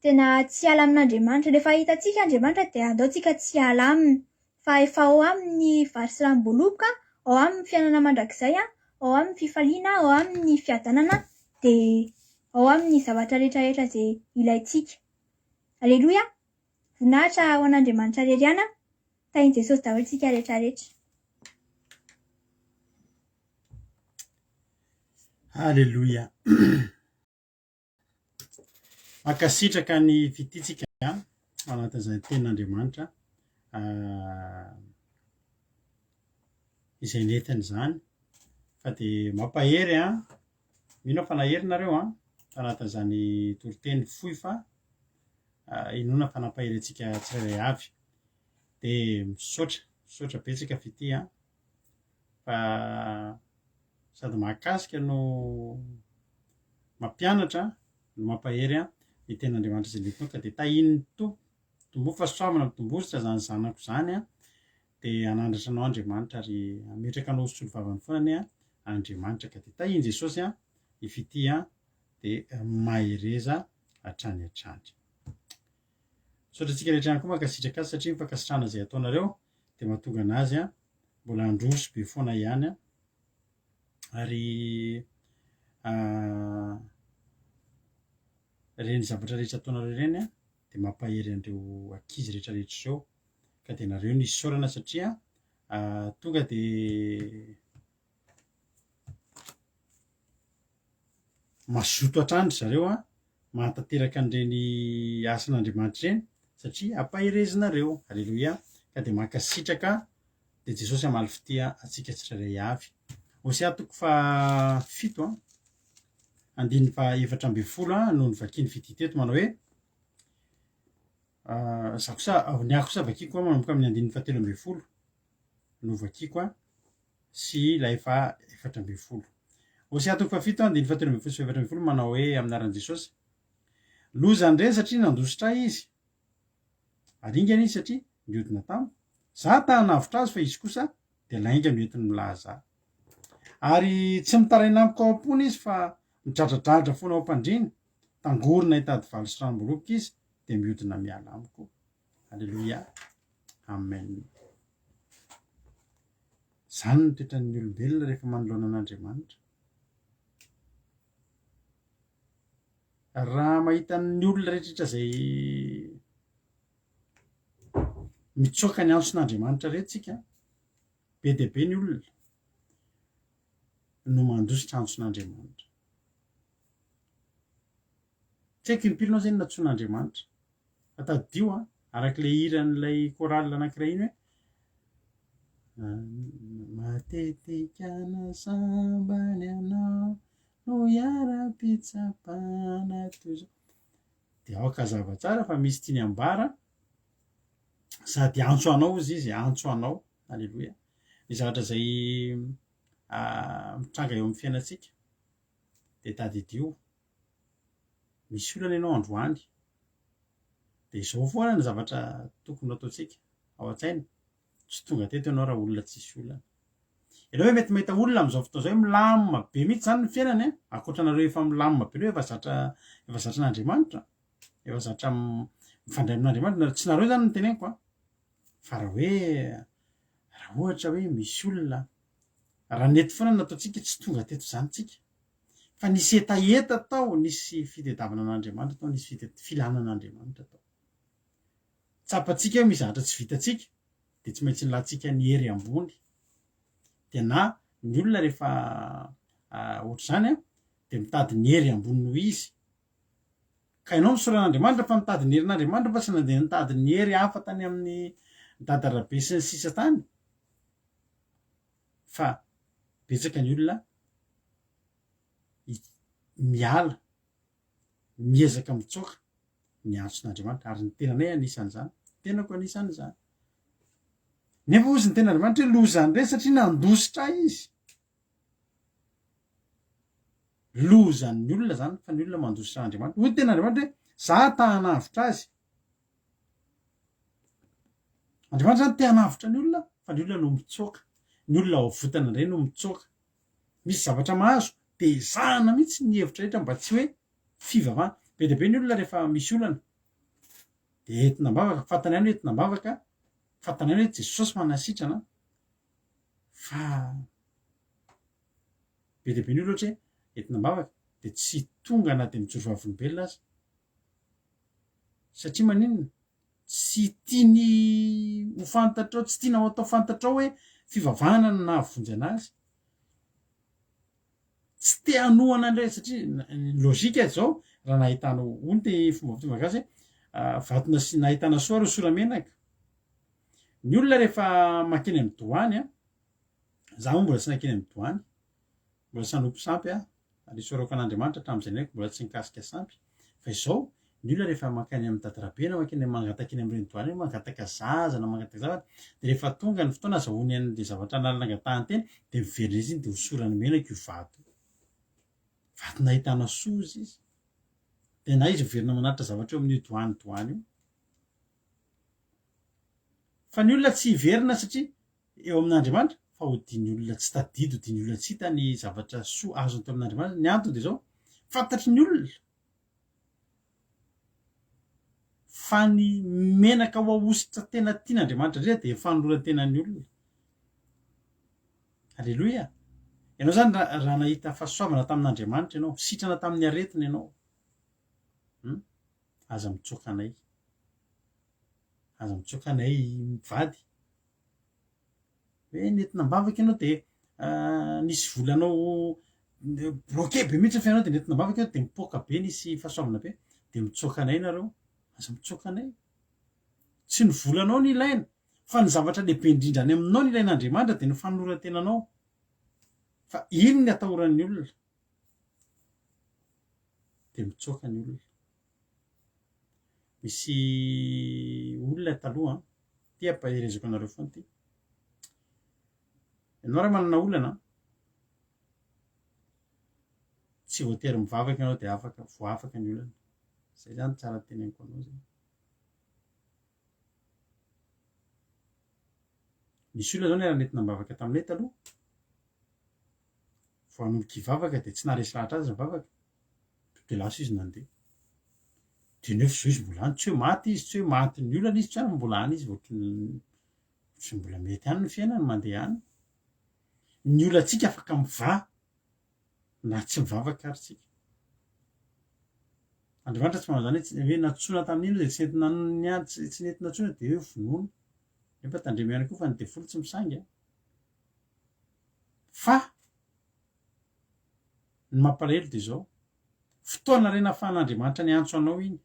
tena tsy ala amin'Andriamanitra. Rehefa hitantsika Andriamanitra dia andaontsika tsy ala aminy. Fa efa ao aminy ny vary sy ranom-boaloboka, ao aminy fiainana mandrakizay, ao aminy fifaliana, ao aminy fiadanana, dia ao aminy zavatra rehetrarehetra izay ilaintsika. Aleloia! Voninahitra ho an'Andriamanitra irery ihany. Tahin'i Jesosy daholo tsika rehetrarehetra. Aleloia. Mankasitraka ny fititsika anatin'izay tenin'Andriamanitra izay nentiny izany. Fa dia mampahery mino fa naherinareo anatin'izany toriteny fohy fa inona fa nampahery antsika tsirairay avy. Dia misaotra betsika fity fa sady mahakasika no mampianatra no mampahery ny ten'Andriamanitra zay letonka de tahiny tombo fahasoavana mitombozotra zany zanako zany de anandratra anao Andriamanitra ary ametraka anao solo vavany foana Andriamanitra ka de tahiny Jesosy ifity de mahereza hatrany hatrany. Sotratsika rehetra ihany koa mankasitraka azy satria mifankasitrahana zay ataonareo de mahatonga anazy mbola androso be foana ihany ary reny zavatra rehetra ataonareo reny de mampahery andreo ankizy rehetra rehetra zao ka de nareo nisy saorana satria tonga de mazoto hatrandry zareo mahatanteraka an'ireny asan'Andriamanitra reny satria ampaherezinareo. Halleloia. Ka de mankasitraka de Jesosy hamaly fitia atsika tsirairay avy. Hosea 7 andininy fa 7 no nivakiny fity teto manao hoe ny ako sa vakiko manomboka amin'ny andininy 7 no vakiko sy ilay fa 7. Hosea 7 andininy 7 sy 7 manao hoe amin'ny anaran'i Jesosy loza andreny satria nandositra izy aringana izy satria mihodina tamiko za tahanavitra azy fa izy kosa de lainga mientiny milaza ary tsy mitaraina amiko ao am-pony izy fa midradradratra foana ao am-pandriny tangorona hitady valo sy ramboroboka izy de mihodina miala amiko. Halleluia. Amen. Zany no toetran'ny olombelona rehefa manoloana an'Andriamanitra. Raha mahita ny olona rehetrarehetra zay mitsoaka ny antson'Andriamanitra rehetrika be dia be ny olona no mandositra antson'Andriamanitra. Tsy haiko impiry anao zay natsoan'Andriamanitra fa taddio arak'ilay hiran'ilay chorale anankiray iny hoe matetika nasambany anao no hiara-pitsapana toy izao de aoka zava tsara fa misy tiany ambara sady antso anao izy antso anao. Halleloia. Ny zavatra zay mitranga eo amin'ny fiainantsika de tadidio misy olana ianao androany de izao foana ny zavatra tokony ataontsika ao an-tsaina tsy tonga teto ianao raha olona tsisy olana. Ianao hoe mety mahita olona amin'izao fotoana zao milamina be mihitsy zany ny fiainany ankoatranareo efa milamina be efa zatra n'Andriamanitra efa zatra mifandray amin'Andriamanitra tsy nareo zany no teneniko fa raha ohatra hoe misy olona raha nety foana nataontsika tsy tonga teto zany tsika fa nisy etaeta tao nisy fitediavana an'Andriamanitra tao nisy filanan'Andriamanitra tao tsapatsika hoe misy zavatra tsy vitatsika de tsy maintsy nilatsika ny hery ambony de na ny olona rehefa ohatr'izany de mitady ny hery ambony noho izy ka ianao misoran'Andriamanitra fa mitady ny herin'Andriamanitra fa tsy nandeha nitady ny hery hafa tany amin'ny dadarabe sy ny sisa tany fa betsaka ny olona miala miezaka mitsoaka ny antson'Andriamanitra ary ny tenanay anisan'izany tenako anisan'izany nefa ozy ny ten'Andriamanitra hoe loza andreny satria nandositra izy lozan'ny olona zany fa ny olona mandositra Andriamanitra hoy ten'Andriamanitra hoe za tahanavitra azy. Andriamanitra zany te hanavitra ny olona fa ny olona no mitsoaka ny olona ao votana indray no mitsoaka misy zavatra mahazo de ezahana mihitsy ny hevitra rehetra mba tsy hoe fivavahana be dia be ny olona rehefa misy olana de entina mbavaka fantany ihany hoe entina mbavaka fantany ihany hoe Jesosy manasitrana fa be dia be ny olona ohatra hoe entina mbavaka de tsy tonga na de mijoro vavolombelona azy satria maninona tsy tiany ho fantatrao tsy tiana ho atao fantatrao hoe fivavahana no nahavonjy anazy tsy te hanohana an'ilay satria lôzika zao raha nahitanao ony te fomba fiteny malagasy vatona sy nahitana soa ro soramenaka ny olona rehefa makeny amin'ny doany za moa mbola tsy nakeny amin'ny doany mbola sanompy sampy ary sorako an'Andriamanitra hatramin'izay ndraiky mbola tsy nikasika sampy fa izao ny olona rehefa makany amin'ny dadarabe na makeny mangataka eny amin'ireny doany mangataka zaza na mangataka zavatra de rehefa tonga ny fotoana azahoany an'le zavatra nalina angatahany teny de miverina izy iny de hosorany menaka io vato vaty nahitana sozy izy de na izy verina manaritra zavatra eo amin'io doany io fa ny olona tsy hiverina satria eo amin'Andriamanitra fa hodiny olona tsy tadidy hodiny olona tsy hita ny zavatra soa azony teo amin'Andriamanitra ny antony de zao fantatry ny olona fa ny menaka ho ahositra tena tian'Andriamanitra ndray de fanoloran-tenan'ny olona. Alleloia. Ianao zany raha nahita fahasoavana tamin'Andriamanitra ianao, sitrana tamin'ny aretina ianao. Aza mitsoaka anay. Aza mitsoaka anay mivady. Hoe nentina mbavaka ianao de nisy volanao bloqué be mihitsy ny fiainanao de nentina mbavaka ianao de mipoaka be nisy fahasoavana be de mitsoaka anay nareo. Aza mitsoaka anay. Tsy ny volanao ny ilaina fa ny zavatra lehibe indrindra any aminao ny ilain'Andriamanitra de ny fanoran-tenanao. Fa ino ny atahoran'ny olona? De mitsoaka ny olona. Misy olona taloha ty ampaherezako anareo foana ty. Ianao raha manana olana tsy voatery mivavaka ianao de afaka voafaka ny olana. Zay zany tsara teneniko anao zay. Misy olona zao ny raha nentina mivavaka taminay taloha vao hanomboka hivavaka de tsy naharesy lahatra azy ny vavaka de lasa izy nandeha de nefa zao izy mbola any tsy hoe maty izy tsy hoe maty ny olana izy tsy hoe mbola any izy tsy mbola mety any ny fiainany mandeha any. Ny olantsika afaka miva na tsy mivavaka ary tsika. Andriamanitra tsy manao zany hoe natsoina tamin'ino de tsy nentina natsoina de hoe vonoina nefa tandremo ihany koa fa ny devoly tsy misangy fa ny mampalahelo de zao fotoana rena ahafahan'Andriamanitra ny antso anao iny,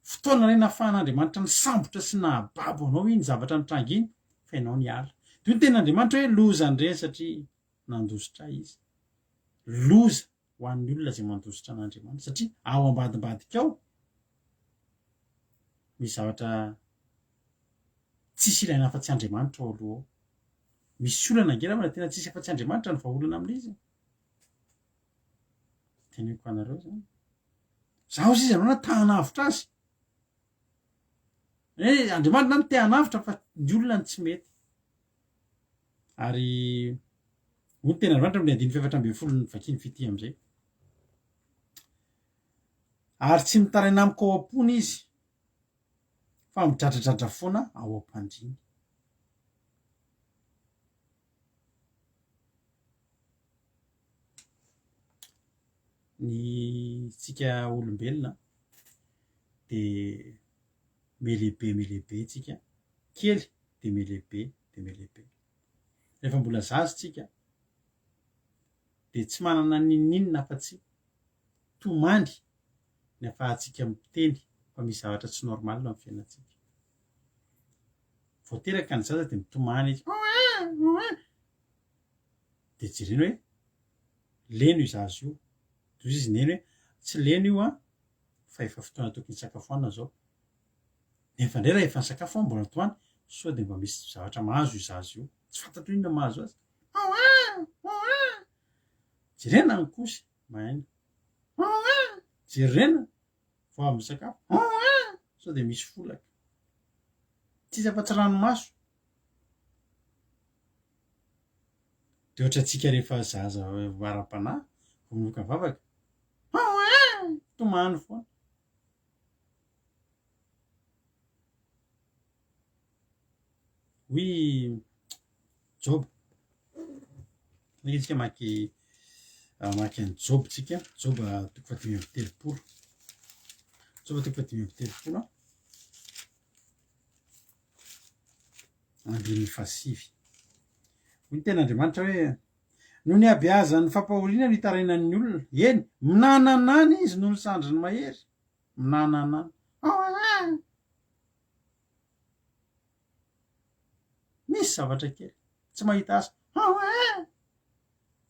fotoana rena ahafahan'Andriamanitra ny sambotra sy nahababo anao iny zavatra nitranga iny fa ianao ny ala. De ny ten'Andriamanitra hoe loza andreny satria nandositra izy. Loza ho an'ny olona zay mandositra an'Andriamanitra satria ao ambadimbadika ao misy zavatra tsisy ilaina afa-tsy Andriamanitra ao aloha ao. Misy olana angelamana tena tsisy afa-tsy Andriamanitra ny vahaolana amin'izy. Teneniko anareo zany. Zaho izy anao na tahanavitra azy. Andriamanitra na te hanavitra fa ny olona tsy mety. Ary hoy ny ten'Andriamanitra amin'ny 7:20 ny vakiny fity am'izay. Ary tsy mitaraina amiko ao am-pony izy fa midradradratra foana ao am-pandriany. Ny tsika olombelona de melehibe tsika, kely de melehibe. Rehefa mbola zaza tsika de tsy manana ninninona afa-tsy tomany ny ahafahantsika miteny fa misy zavatra tsy normal amin'ny fiainantsika. Vao teraka ny zaza de mitomany izy de jerena hoe leno io zaza io. Toy izy neny hoe tsy leno io fa efa fotoana tokony hisakafoanana zao. Nefa indray raha efa nisakafo mbola toany sao de mba misy zavatra mahazo io zaza io. Tsy fantatro inona mahazo azy. Jerena ny kosy mahaina. Jerena vao avy misakafo sao de misy folaka. Tsisy afa-tsy ranomaso. De ohatra antsika rehefa zaza varam-panahy vao manomboka mivavaka tomany foana. Hoy Job. Nitsika maky any Job tsika. Job 5:30. Job 5:30. Andiny fasivy. Hoy ny ten'Andriamanitra hoe noho ny abeazan'ny fampahoriana no hitarainan'ny olona. Eny, minananany izy noho ny sandriny mahery. Minananany. Misy zavatra kely tsy mahita azy.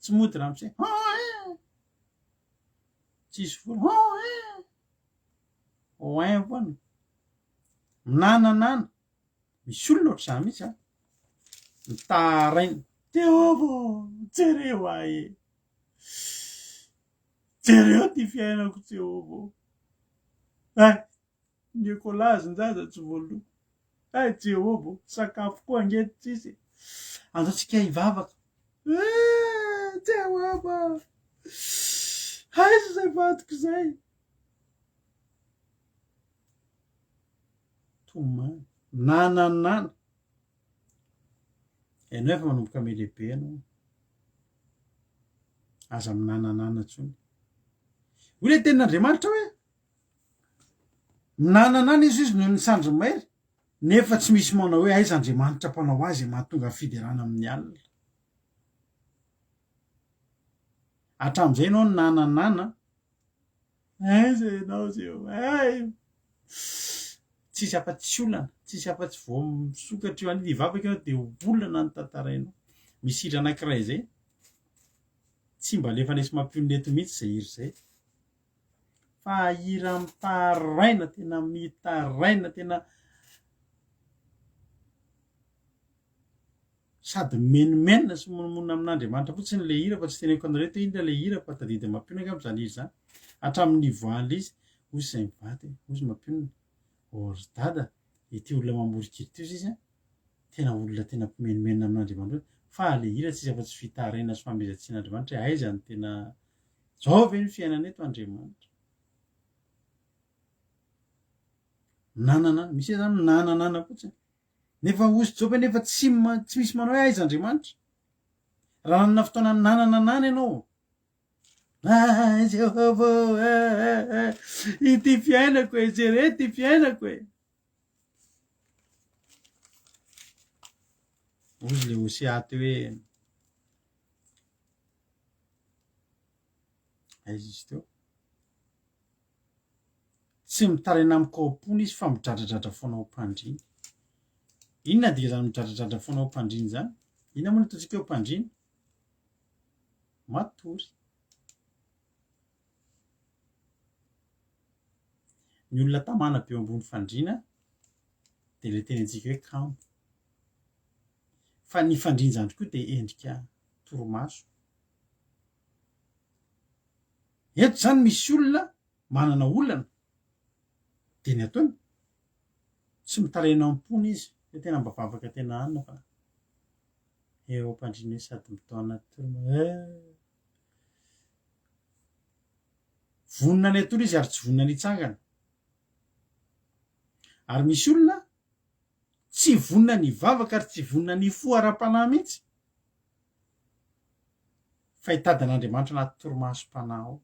Tsy mody raha am'zay. Tsisy vola. Oin foana. Minananana. Misy olona ohatr'izany mihitsy mitaraina. Teova jereo ahy. jereo ty fiainako Jehova ay Nicolas njaza tsy voaloha ay Jehova sakafo koa angety tsisy andaotsika hivavaka Jehova aiza zay vatiko zay tomany nananana ianao efa manomboka ame lehibe anao aza minananana ntsony hoy le tenin'Andriamanitra hoe minananana izy noho ny sandry mairy nefa tsy misy manao hoe aiza Andriamanitra mpanao azy mahatonga fiderana amin'ny alina hatramin'izay ianao ny nananana aiza ianao Jehova ay tsisy afa-tsy olana tsisy afa-tsy vo misokatra eo aniva hivavaka ianao dia olana ny tantarainao misy hira anankiray zay tsy mba lefa nisy mampionety mihitsy zay hira zay fa hira mitaraina tena sady menimenina sy monomonina amin'Andriamanitra fotsiny le hira fa tsy teneko anareo te indra le hira fa tadidy mampionaka am'izany hira zany hatramin'ny voan'le izy ozy zay mivady ozy mampionana ry dada ity olona mamorikiri ty ozy izy tena olona tena mpimenimenina amin'Andriamanitra fa le hira tsisy afa-tsy fitaraina sy famezatsian'Andriamanitra aiza ny tena zao ve ny fiainana eto Andriamanitra nananana misy zany nananana fotsiny nefa ozy joba nefa tsy misy manao hoe aiza Andriamanitra raha nanana fotoana nananana ianao Jehova ity fiainako e jere ty fiainako e ozy le Hosea teo hoe aiza izy teo tsy mitaraina amin'ny kaopony izy fa midradradratra foana ao mpandriny inona dika zany midradradratra foana ao mpandriny zany inona moa nataontsika eo mpandriny matory ny olona tamana be eo ambony fandrina dia le teny antsika hoe kamo fa ny fandriny zany koa dia endrika torimaso eto zany misy olona manana olana dia ny ataony tsy mitaraina am-pony izy hoe tena mba vavaka tena anina fa eo am-pandrina hoe sady mitaona vonona ny atory izy ary tsy vonona ny itsangana ary misy olona tsy vonona ny vavaka ary tsy vonona ny fo ara-panahy mihitsy fa hitadin'Andriamanitra anaty torimasom-panahy ao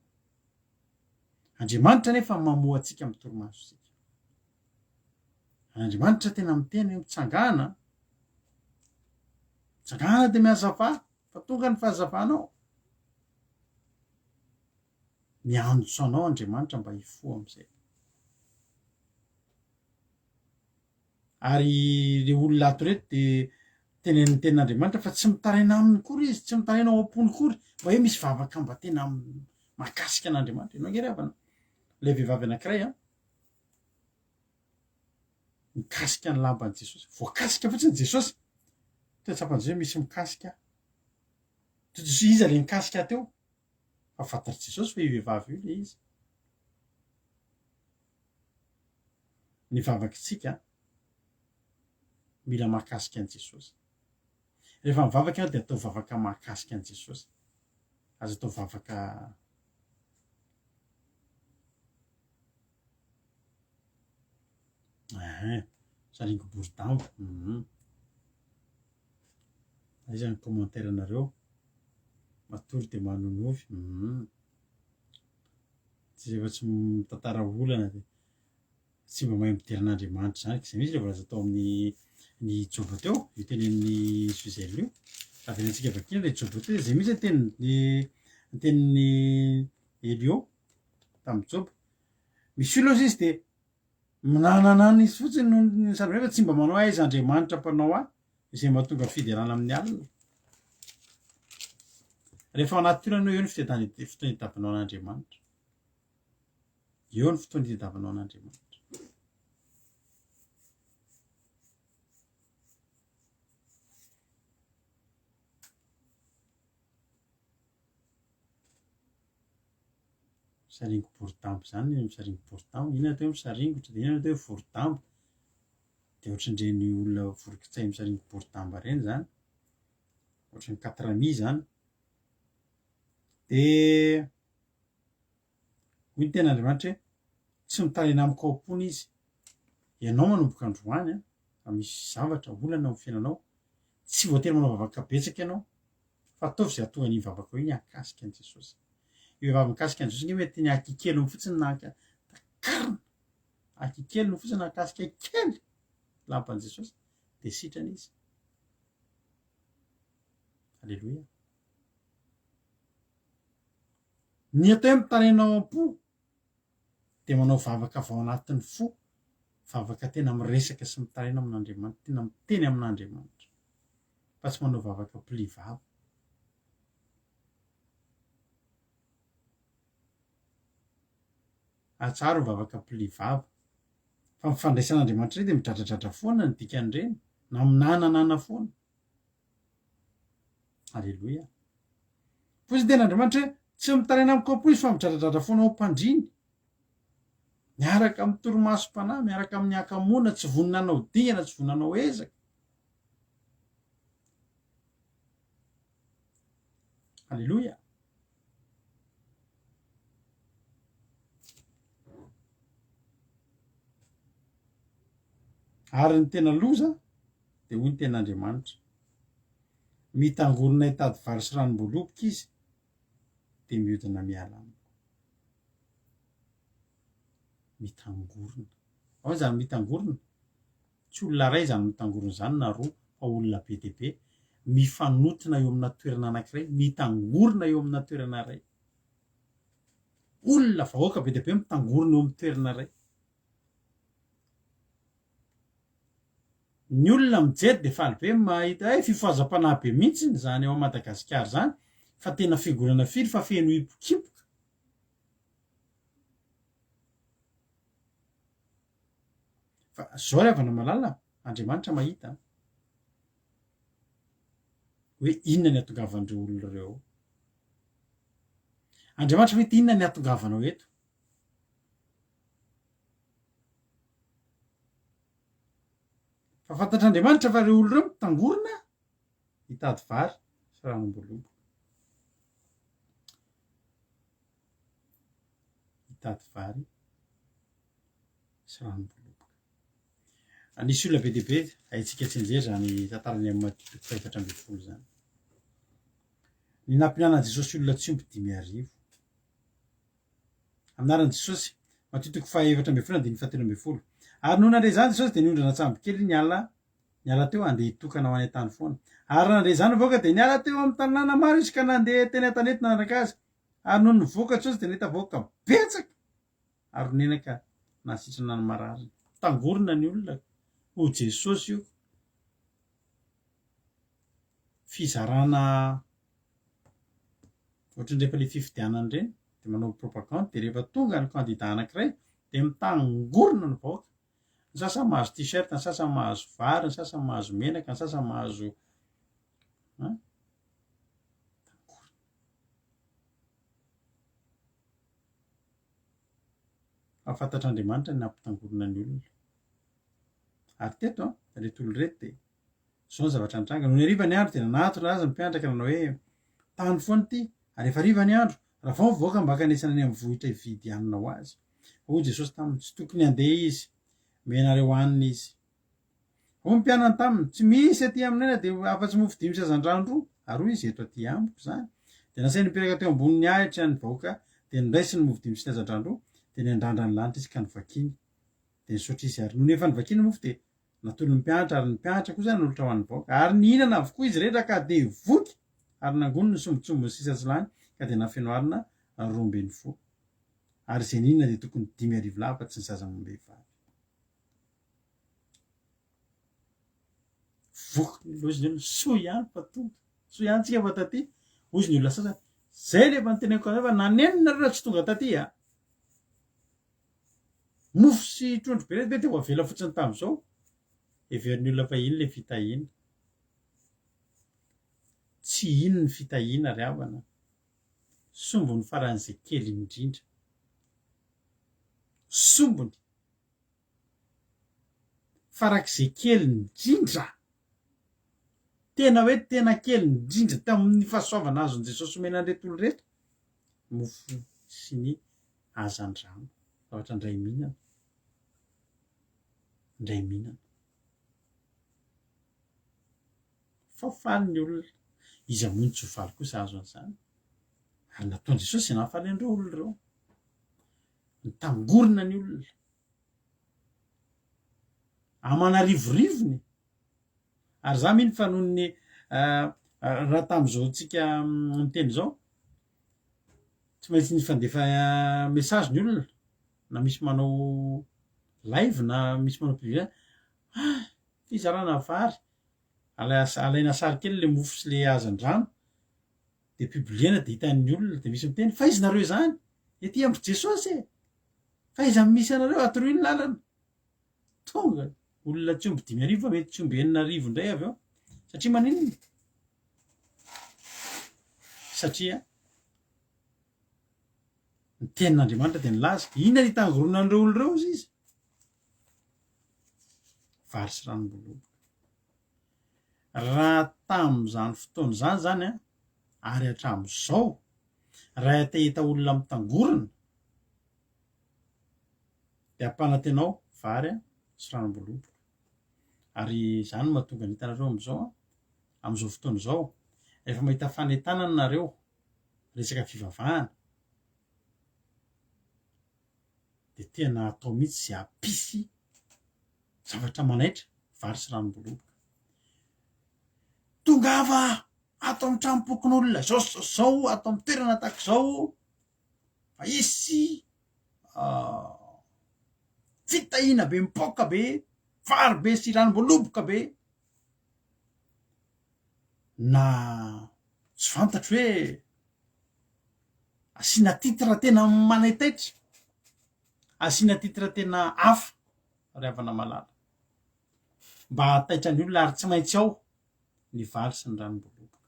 Andriamanitra nefa mamoa antsika amin'ny torimaso sika Andriamanitra tena miteny mitsangana dia mihazava fa tonga ny fahazavanao miantso anao Andriamanitra mba hifoha amin'izay ary le olona ato reto dia tenen'ny tenin'Andriamanitra fa tsy mitaraina aminy kory izy tsy mitaraina ao am-pony kory mba hoe misy vavaka mba tena mahakasika an'Andriamanitra ianao angeravana le vehivavy anankiray mikasika ny lamban'i Jesosy voakasika fotsiny Jesosy toetsapan'izy hoe misy mikasika iza le mikasika teo fa fantatry Jesosy fa io vehivavy io le izy ny vavakitsika mila mahakasika an'i Jesosy rehefa mivavaka ianao dia atao vavaka mahakasika an'i Jesosy aza atao vavaka saringo bourdambo aiza ny commentaire anareo matory dia manonovy tsy efa tsy mitantara olana dia tsy mba mahay midiran'Andriamanitra zany ka izay misy le voalaza tao amin'ny Joba teo io tenen'ny Zuzelle io raha venantsika vakina le Joba teo izay misy tenin'ny Elio tamin'ny Joba misy olo izy dia minananana izy fotsiny no ny sary rehefa tsy mba manao aiza Andriamanitra mpanao izay mahatonga fiderana amin'ny alina rehefa anaty olana eo ny fotoana itadiavanao an'Andriamanitra eo ny fotoana itadiavanao an'Andriamanitra misaringo boritambo zany misaringo boritambo inona teo misaringotra de inona teo voritambo de ohatrandreny olona vorokitsay misaringo boritambo reny zany ohatrany katrami zany de hoy ny ten'Andriamanitra hoe tsy mitarena amiko ampony izy ianao manomboka androany a misy zavatra olana amin'ny fiainanao tsy voatery manao vavaka betsaka ianao fa ataovy zay atonga ny vavaka io ny akasika an' Jesosy io vavaka mikasika an' Jesosy nge mety ny akikely ny fotsiny takarina akikely ny fotsiny akasika kely lampan' Jesosy de sitrana izy. Alleloia. Ny atao hoe mitarenao am-po de manao vavaka avao anatin'ny fo vavaka tena miresaka sy mitarena amin'Andriamanitra tena miteny amin'Andriamanitra fa tsy manao vavaka mplivava. Atsara ny vavaka mplivava fa mifandraisan'Andriamanitra re de midradradratra foana ny dikan'ireny na minananana foana. Alleloia. Pozy ten'Andriamanitra hoe tsy mitarena amiko ampo izy fa midradradratra foana ao am-pandriny miaraka amin'ny torimasom-panahy miaraka amin'ny akamoana tsy vonona anao dingana tsy vonona anao ezaka. Alleloia. Ary ny tena loza de hoy ny ten'Andriamanitra mitangorona hitady vary sy ranom-boaloboka izy de mihodina miala amiko. Mitangorona ao zany mitangorona tsy olona ray zany mitangorona zany na roa fa olona be de be mifanotina eo amina toerana anankiray mitangorona eo amina toerana ray olona vahoaka be de be mitangorona eo amin'ny toerana ray. Ny olona mijery de faly be mahita fifoazam-panahy be mihitsy zany ao Madagasikara zany fa tena fiangorana firy fa feno hipokipoka. Fa zao ry havana malala Andriamanitra mahita hoe inona ny atongavan'ireo olona ireo. Andriamanitra mety inona ny atongavanao eto. Fa fantatr'Andriamanitra fa ireo olona ireo mitangorona hitady vary sy ranom-boaloboka. Hitady vary sy ranom-boaloboka. Anisy olona be de be haitsika tsy anjery zany tantarany amin'ny Mateo 4:7 zany. Ny nampinanan' Jesosy olona tsy omby 5,000 aminaran'i Jesosy Mateo 4:7-7. Ary noho nandre zany Jesosy de niondrana atsambo kely niala teo andeha hitokana ho any an-tany foana. Ary nandre zany voaka de niala teo amin'ny tanàna maro izy ka nandeha teny an-tanety nanaraka azy. Ary noho nivoaka Jesosy de nahita voaka betsaka ary nenaka nasitrana ny marariny. Tangorona ny olona ho Jesosy io. Fizarana ohatrany rehefa le fifidianana ireny de manao propagande de rehefa tonga ny kandida anankiray de mitangorona ny vahoaka. Ny sasany mahazo t-shirt, ny sasany mahazo vary, ny sasany mahazo menaka, ny sasany mahazo afantatr'Andriamanitra ny nampitangorona ny olona. Ary teto reto olo reto de zao ny zavatra nitranga no ny hariva ny andro de nanatona azy ny mpianatra nanao hoe tany foana ity ary efa hariva ny andro raha vao mivoaka mba kanesana any amin'ny vohitra hividy hanina ho azy. Hoy Jesosy taminy tsy tokony handeha izy menareo hanina izy. Hoy ny mpianany taminy tsy misy aty aminay de afa-tsy mofo 5 sazan-drano roa ary hoy izy eto aty amiko zany. De nasainy nipetraka teo ambonin'ny ahitra ny vahoaka de niraisiny mofo 5 sazan-drano roa de niandrandra ny lanitra izy ka nivakiny de nisaotra izy ary noho efa nivakiny mofo de natolo ny mpianatra ary ny mpianatra koa zany nolotra ho an'ny vahoaka ary nihinana avokoa izy rehetra ka de voky ary nangono ny sombotsombony sisa sy lany ka de nafenoarina 12 ary zay ninona de tokony 5,000 lapa tsy ny zaza-mbehivavy. Voky ny lozy ny olona so ihany fa tonga so ihany tsika fa taty ozy ny olona sasany zay le manoteneko fa nanenina reo tsy tonga taty mofo sy trondro be be de ho avela fotsiny tam'izao everiny olona fa iny le fitahina tsy ino ny fitahina ry havana sombony faran'izay kely indrindra sombony farak'izay kely indrindra tena hoe tena kely indrindra tamin'ny fahasoavana azon' Jesosy omena an'retolo reto mofo sy ny hazan-drano zavatra indray mihinana faofaly ny olona izy amono tsy ho faly kosa azo an'izany ary nataon'i Jesosy zay nahafaly an'ireo olona ireo nitangorona ny olona amanarivorivony ary za mino fa noho ny raha tamin'izao tsika miteny zao tsy maintsy nifandefa message ny olona na misy manao live na misy manao privé fizarana vary alaina sary kely le mofo sy le hazan-drano de publiena de hitan'ny olona de misy miteny fa izy nareo zany ety amiko Jesosy fa izy misy anareo atoroy ny lalana tonga olona tsy omby 5,000 mety tsy omby 4,000 indray avy eo satria maninona satria ny tenin'Andriamanitra de nilaza inona ny hitangoronan'ireo olo ireo izy vary sy ranom-boloboka raha tamin'izany fotoana zany zany ary hatramin'izao raha atahita olona mitangorona de ampanantenao vary sy ranom-boloboka ary zany mahatonga ny hitanareo am'izao fotoana izao rehefa mahita fanentanana nareo resaka fivavahana de tena atao mihitsy zay ampisy zavatra manaitra vary sy ranom-boloboka tongava ato amin'ny tranopokon'olona zao ato amin'ny toerana tahak'izao fa isy fitahina be mipoka be vary be sy ranom-boloboka be na tsy fantatro hoe asiana titra tena manaitaitra asiana titra tena hafa ry havana malala mba hataitra ny olona ary tsy maintsy ao ny vary sy ny ranom-boloboka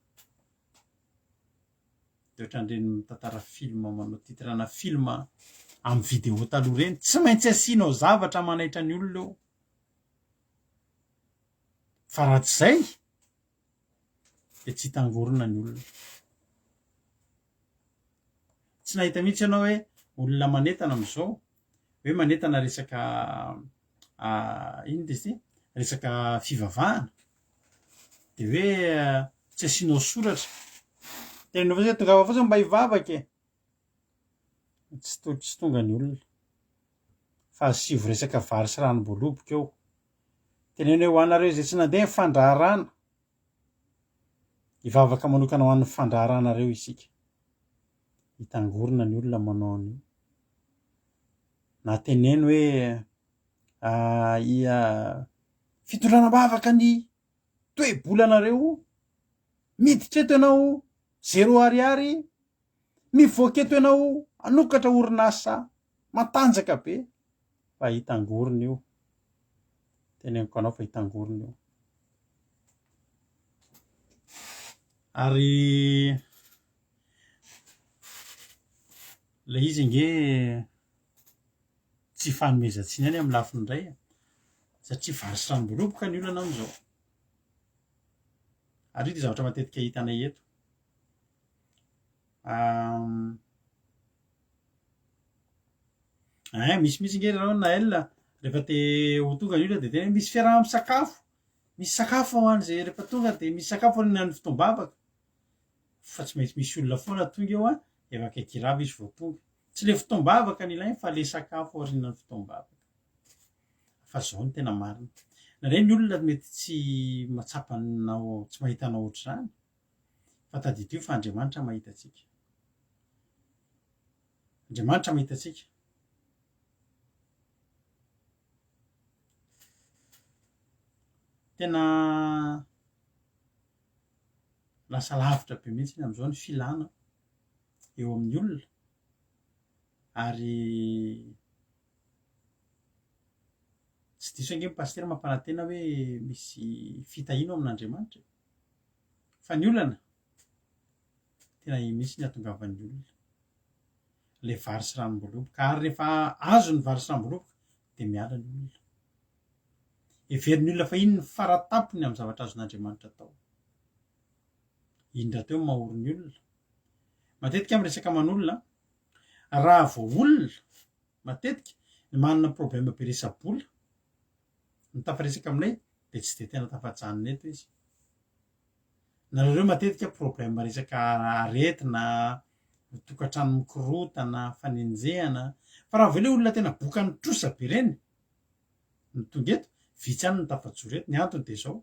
de ohatran'ireny mitantara filma manao titrana filma amin'ny vidéo taloha reny tsy maintsy asianao zavatra manaitra ny olona eo fa raha tsy zay de tsy hitangorona ny olona tsy nahita mihitsy ianao hoe olona manentana am'izao hoe manentana resaka ino de izy ty resaka fivavahana de hoe tsy asianao soratra teninao fa tongava fotsiny mba hivavaka tsy tonga ny olona fa asivo resaka vary sy ranom-boloboka eo tenena hoe ho anareo zay tsy nandeha fandraharana hivavaka manokana ho an'ny fandraharanareo isika hitangorona ny olona manao an'io na teneny hoe fitondranam-bavaka ny toe-bolanareo miditra eto ianao 0 ariary mivoaka eto ianao anokatra orinasa matanjaka be fa hitangorona io teneniko anao fa hitangorona io ary le izy nge tsy fanomezantsiny any amin'ny lafiny indray satria vary sy ranom-boloboka ny olana am'izao ary io de zavatra matetika hitanay eto misy nge raha Naël rehefa te ho tonga ny olona de tena misy fiaraha-misakafo misy sakafo ao an'izay rehefa tonga de misy sakafo arinany fotoam-bavaka fa tsy maintsy misy olona foana tonga eo efa akaiky rava izy vao tonga tsy le fotoam-bavaka ny ilainy fa le sakafo arinany fotoam-bavaka fa zao ny tena marina na re ny olona mety tsy matsapanao tsy mahitanao ohatr'izany fa tadidio fa Andriamanitra mahita antsika Andriamanitra mahita antsika tena lasa lavitra be mihitsy am'izao ny filana eo amin'ny olona ary tsy diso ange mipastera mampanantena hoe misy fitahina ao amin'Andriamanitra fa ny olana tena misy ny hatongavan'ny olona le vary sy ranom-boloboka ary rehefa azo ny vary sy ranom-boloboka dia miala ny olona everiny olona fa iny ny faratapony amin'ny zavatra azon'Andriamanitra atao indra teo mahorony olona matetika amin'ny resaka aman'olona raha vao olona matetika ny manana problème be resa-bola ny tafaresaka aminay dia tsy dia tena tafajanona eto izy nareo matetika problème resaka aretina tokantrano mikorotana fanenjehana fa raha vao le olona tena bokany trosa be reny ny tonga eto vitsy any ny tafajoro eto ny antony dia zao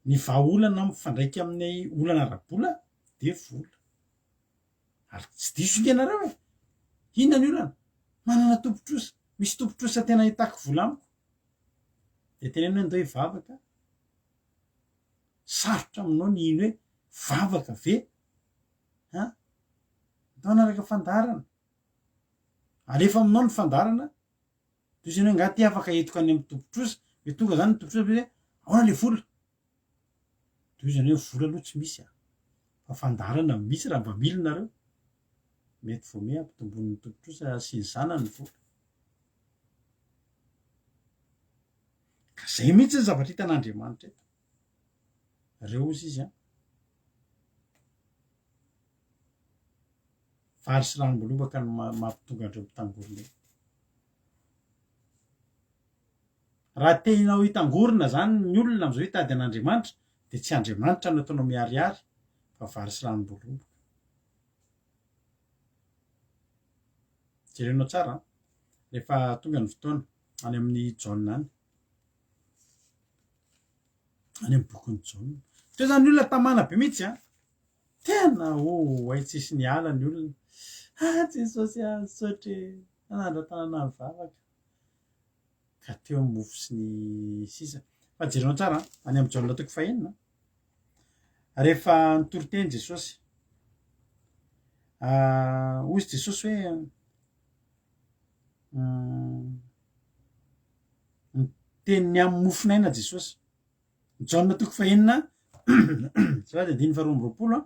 ny vahaolana mifandraiky amin'ny olana ara-bola dia vola ary tsy diso ingenareo e inona ny olana manana tompotrosa misy tompotrosa tena hitako vola amiko dia teneno hoe ndao hivavaka sarotra aminao ny iny hoe vavaka ve ndao anaraka fandarana alefa aminao ny fandarana toy izany hoe ngaty afaka etoko any amin'ny tompotrosa hoe tonga zany ny tompotrosa hoe aona le vola toy izany hoe vola aloha tsy misy fa fandarana misy raha mba milonareo mety vo me ampitombon'ny tompotrosa sy ny zanany vola ka zay mihitsy ny zavatra hitan'Andriamanitra eto reo ozy izy vary sy ranom-bolobaka no mampitonga andreo mpitangorona raha tenao hitangorona zany ny olona am'izao hitady an'Andriamanitra dia tsy Andriamanitra no ataonao miariary fa vary sy ranom-bolobaka jerenao tsara rehefa tonga ny fotoana any amin'ny Jaona any any amin'ny bokin'ny Jaona teo zany ny olona tamana be mihitsy tena ay tsisy ny ala ny olona Jesosy sotry anandra-tanana mivavaka ka teo amin'ny mofo sy ny sisa fa jerenao tsara any amin'ny Jaona toko fahenina rehefa nitory-teny Jesosy ozy Jesosy hoe nyteniny amin'ny mofinaina Jesosy Jaona toko fahenina sy raha dia 22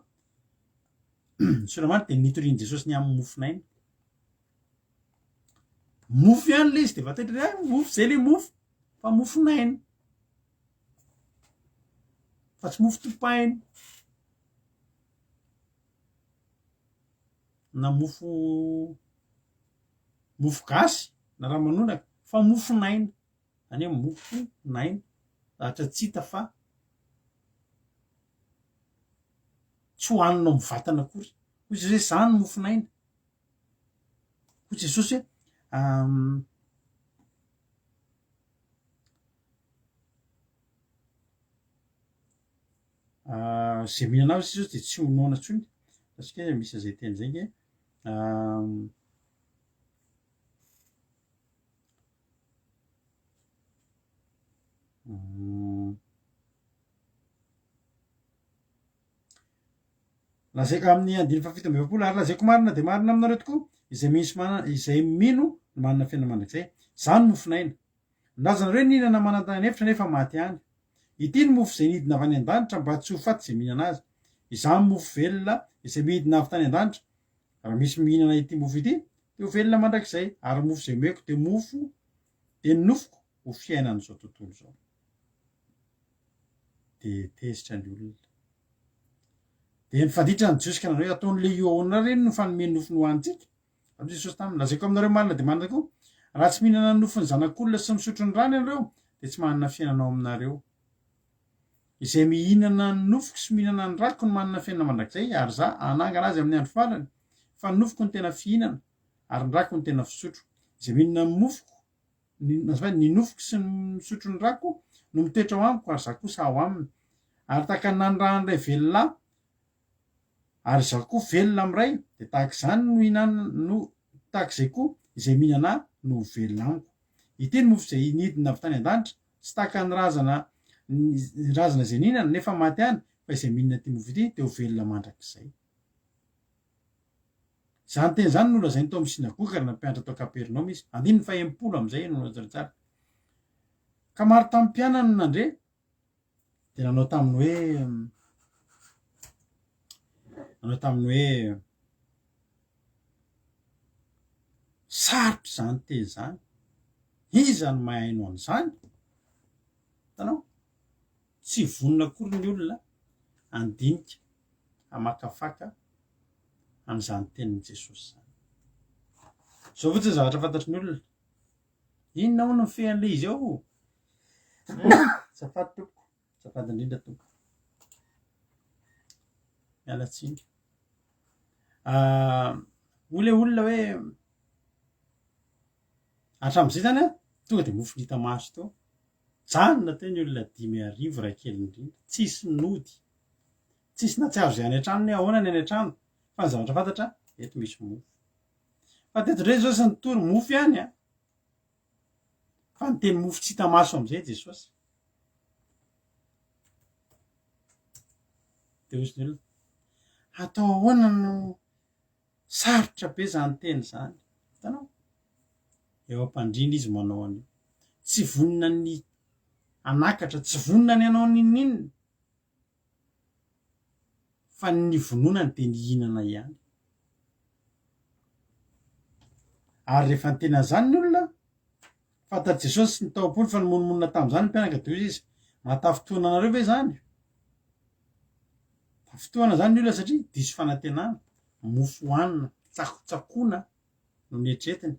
soramany dia nitoriany Jesosy ny amin'ny mofinaina mofo ihany le izy dia vatatra mofo zay le mofo fa mofinaina fa tsy mofo topaina na mofo gasy na raha manonaka fa mofinaina any hoe mofo naina zatra tsy hita fa tsy hohaninao mivatana akory hoy Jesosy hoe zany mofinaina hoy Jesosy hoe zay mihinana azy Jesosy dia tsy honoana ntsony satria misy zay teny zay nge lazaiko amin'ny 17 ary lazaiko marina dia marina aminareo tokoa izay mino no manana fiainana mandrakizay zany mofinaina nilazanareo nihinana manantany hevitra nefa maty any ity ny mofo izay nidina avy any an-danitra mba tsy ho faty izay mihinana azy izany mofo velona izay midina avy tany an-danitra raha misy mihinana ity mofo ity dia ho velona mandrakizay ary mofo izay meko dia mofo dia nofoko ho fiainan'izao tontolo izao dia tezitra ny olona dia nifanditra ny Jesosy ka nanao hoe ataon'le ioaona reny no fanome nofo ny hoantsika aby Jesosy taminy lazaiko aminareo marina dia marina koa raha tsy mihinana ny nofony zanak'olona sy misotro ny rano ianareo dia tsy manana fiainana ao aminareo izay mihinana ny nofoko sy mihinana ny rako no manana fiainana mandrakizay ary za anangana azy amin'ny andro farany fa ny nofoko ny tena fihinana ary ny rako ny tena fisotro izay mihinana ny mofoko ny nofoko sy ny misotro ny rako no mitoetra ao amiko ary za kosa ao aminy ary tahaka ny nandrahan'iray velona ary za koa velona amin'ray dia tahaka izany no hinana no tahaka izay koa izay mihinana no velona amiko ity ny mofo izay nidina avy tany an-danitra tsy tahaka ny razana izay nihinana nefa maty any fa izay mihinana ity mofo ity dia ho velona mandrakizay zany teny zany no lazainy tao amin'ny sinagoga ary nampianatra tao Kapernao izy 140 amin'izay no tsaratsara ka maro tamin'ny mpianany nandre dia nanao taminy hoe Sarotry zany teny zany. Iza no mahay haino an'izany? Hitanao? Tsy vonona akory ny olona andinika hamakafaka amin'izany tenin'i Jesosy zany. Zao fotsiny zavatra fantatry ny olona. Inona hono ny fean'le izy ao? Azafady tompoko, azafady indrindra tompoko. Miala tsiny. Hoy le olona hoe hatramin'izay zany a tonga de mofo hita maso teo. Janona teo ny olona 5:00 raha kely indrindra. Tsisy nody. Tsisy na tsy azo izay any an-tranony ahoana ny any an-trano. Fa ny zavatra fantatra eto misy mofo. Fa teto indray Jesosy nitory mofo ihany a. Fa niteny mofo tsy hita maso am'izay Jesosy. De hozy ny olona, atao ahoana no sarotra be zany teny zany. Hitanao? Eo am-pandriana izy manao an'io. Tsy vonona ny anakatra, tsy vonona ny anao ninninona. Fa ny vononany dia ny hihinana ihany. Ary rehefa niteny an'izany ny olona, fantatr' Jesosy ny taompolo fa nomonmonina tamin'izany ny mpianaka de hoy izy, matafotoana anareo ve zany? Tafotoana zany ny olona satria diso fanantenana, mofo hohanina, tsakotsakoana no nietretiny.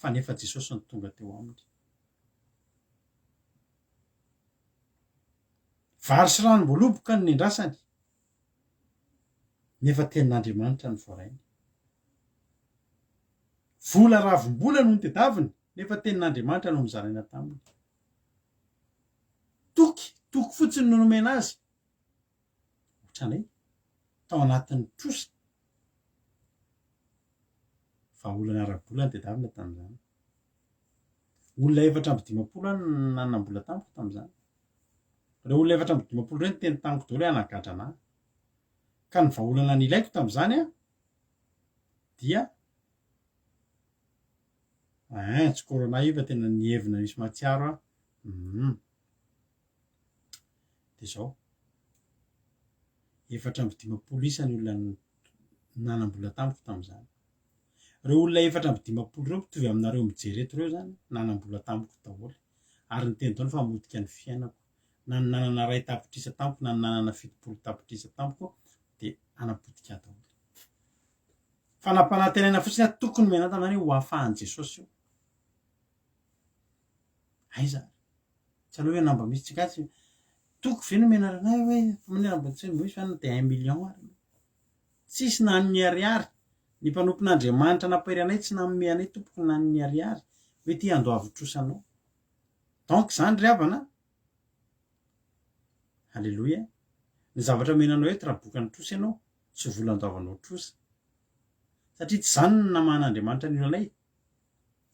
Fa nefa Jesosy ny tonga teo aminy. Vary sy ranom-boaloboka no nendrasany. Nefa tenin'Andriamanitra ny voarainy. Vola ravim-bola no nitadiaviny, nefa tenin'Andriamanitra no nizaraina taminy. Toky fotsiny no nomena azy. Ohatranay, tao anatin'ny trosa. Fa olana ara-bola nitadiavina tamin'izany. Olona 450 no nanam-bola tamiko tamin'izany. Reo olona 450 ireny teny tamiko daholo hoe hanagadra anahy. Ka ny vahaolana nilaiko tamin'izany a dia tsy corona io fa tena nievina nisy matsiaro a. De zao 450 isany olona nanam-bola tamiko tamin'izany. Reo olona 450 reo mitovy aminareo mijery eto reo zany nanam-bola tamiko daholo. Ary ny teny daholo fa hamotika ny fiainako. Na ny nanana 2 tapitrisa tamiko, na ny nanana 70 tapitrisa tamiko dia hanapotika daholo. Fa nampanantenaina fotsiny aho tokony menatana hoe ho afahan'i Jesosy io. Aiza? Tsy aloha hoe namba misy tsikatsy. Toko ve no menaranahy hoe manerambontsy moisy fa dia 1 million ary. Tsisy na ny ariary. Ny mpanompon'Andriamanitra nampairanay tsy nanome anay tompoko na ny ariary. Hoe ty andoavitrosanao. Donc zany ry havana. Halleloia. Ny zavatra menanao eto raha boka ny trosa ianao, tsy vola andoavanao trosa. Satria tsy zany no namahan'Andriamanitra ny olonay.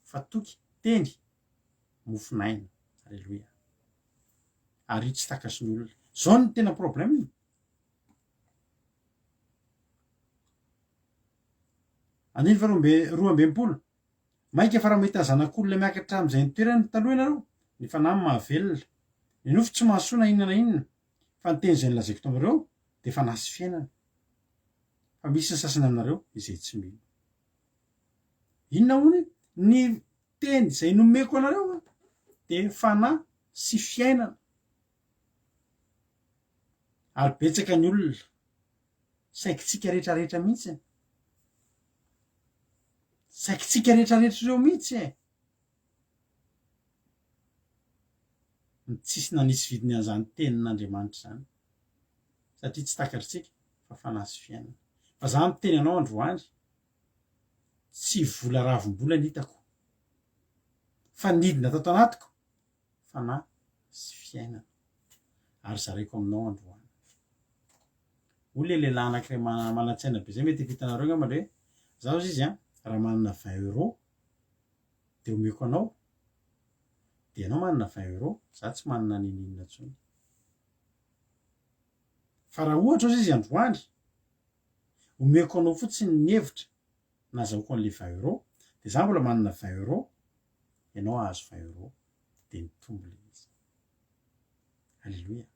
Fa toky, teny, mofinaina. Halleloia. Ary tsy takasy ny olona. Zao ny tena problème. Andiny fa 12. Maika fa raha mahita zanak'olona miakatra amin'izay nitoerany taloha ianareo. Ny fanahy mahavelona. Ny nofo tsy mahasoa na inona na inona. Fa ny teny izay nolazaiko taminareo dia efa nasy fiainana. Fa misy ny sasany aminareo izay tsy mino. Inona hono? Ny teny izay nomeko anareo dia fanahy sy fiainana. Ary betsaka ny olona saikitsika rehetrarehetra mihitsy. Saikitsika rehetrarehetra ireo mihitsy e. Tsisy nanisy vidiny an'izany tenin'Andriamanitra izany. Satria tsy takatritsika fa fanahy sy fiainana. Fa za miteny anao androany, tsy vola ravim-bola ny hitako. Fa nidina tato anatiko, fanahy sy fiainana. Ary zaraiko aminao androany. Olona lehilahy anankiray manan-tsaina be zay mety hitanareo angamba hoe zaho izy raha manana 20 € dia omeko anao. Dia ianao manana 20 €, za tsy manana ninina intsony. Fa raha ohatra izy androany, omeko anao fotsiny ny hevitra nazahoako an'ilay 20 €, dia za mbola manana 20 €, ianao ahazo 20 €, dia nitombo ilay izy. Halleloia.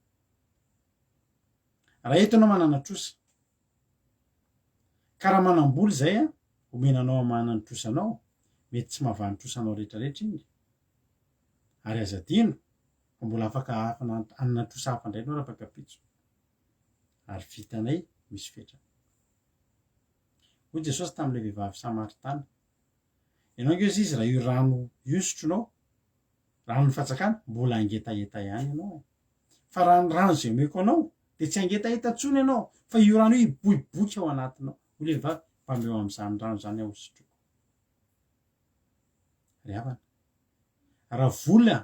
Raha eto ianao manana trosa, ka raha manam-bola izay omenanao hamahana ny trosanao, mety tsy mahavanitrosanao rehetrarehetra iny ary azadino fa mbola afaka anina trosa hafa indray anao raha afaka-pitso ary vitanay misy fetrany. Hoy Jesosy tamin'ilay vehivavy Samaritana, ianao ange izy raha io rano iosotronao, rano ny fatsakana, mbola angetaeta ihany ianao. Fa raha ny rano izay omeko anao dia tsy angetaeta intsony ianao, fa io rano io hiboiboika ao anatinao. Hoy ilay vehivavy, mba meo amin'izany rano izany aho hosotroko. Ry havana, raha vola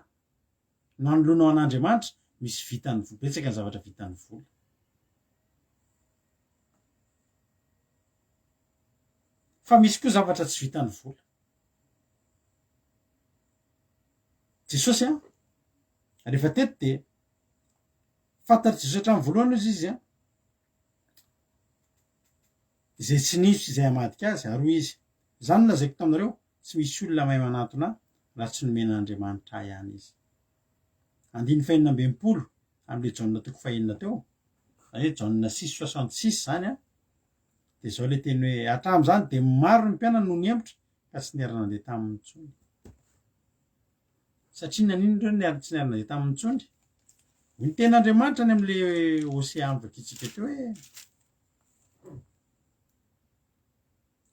nanolonao an'Andriamanitra, misy vitany vola, betsaka ny zavatra vitany vola. Fa misy koa zavatra tsy vitany vola. Jesosy rehefa teto dia fantatry Jesosy hatramin'ny voalohany izy izay tsy nisy izay hamadika azy, ary hoy izy, izany lazaiko taminareo, tsy misy olona mahay manatona raha tsy nomen'Andriamanitra ihany izy. 2:20 amin'ilay Jaona 4 teo, zany hoe Jaona 6:66 zany dia zao ilay teny hoe hatramin'izany dia maro ny mpianana no nihembotra ka tsy niarina nandeha tamin'ny ntsony. Satria nanino ireo tsy niarina nandeha tamin'ny ntsony? Ny ten'Andriamanitra ny amin'ilay Hosea vakitsika teo hoe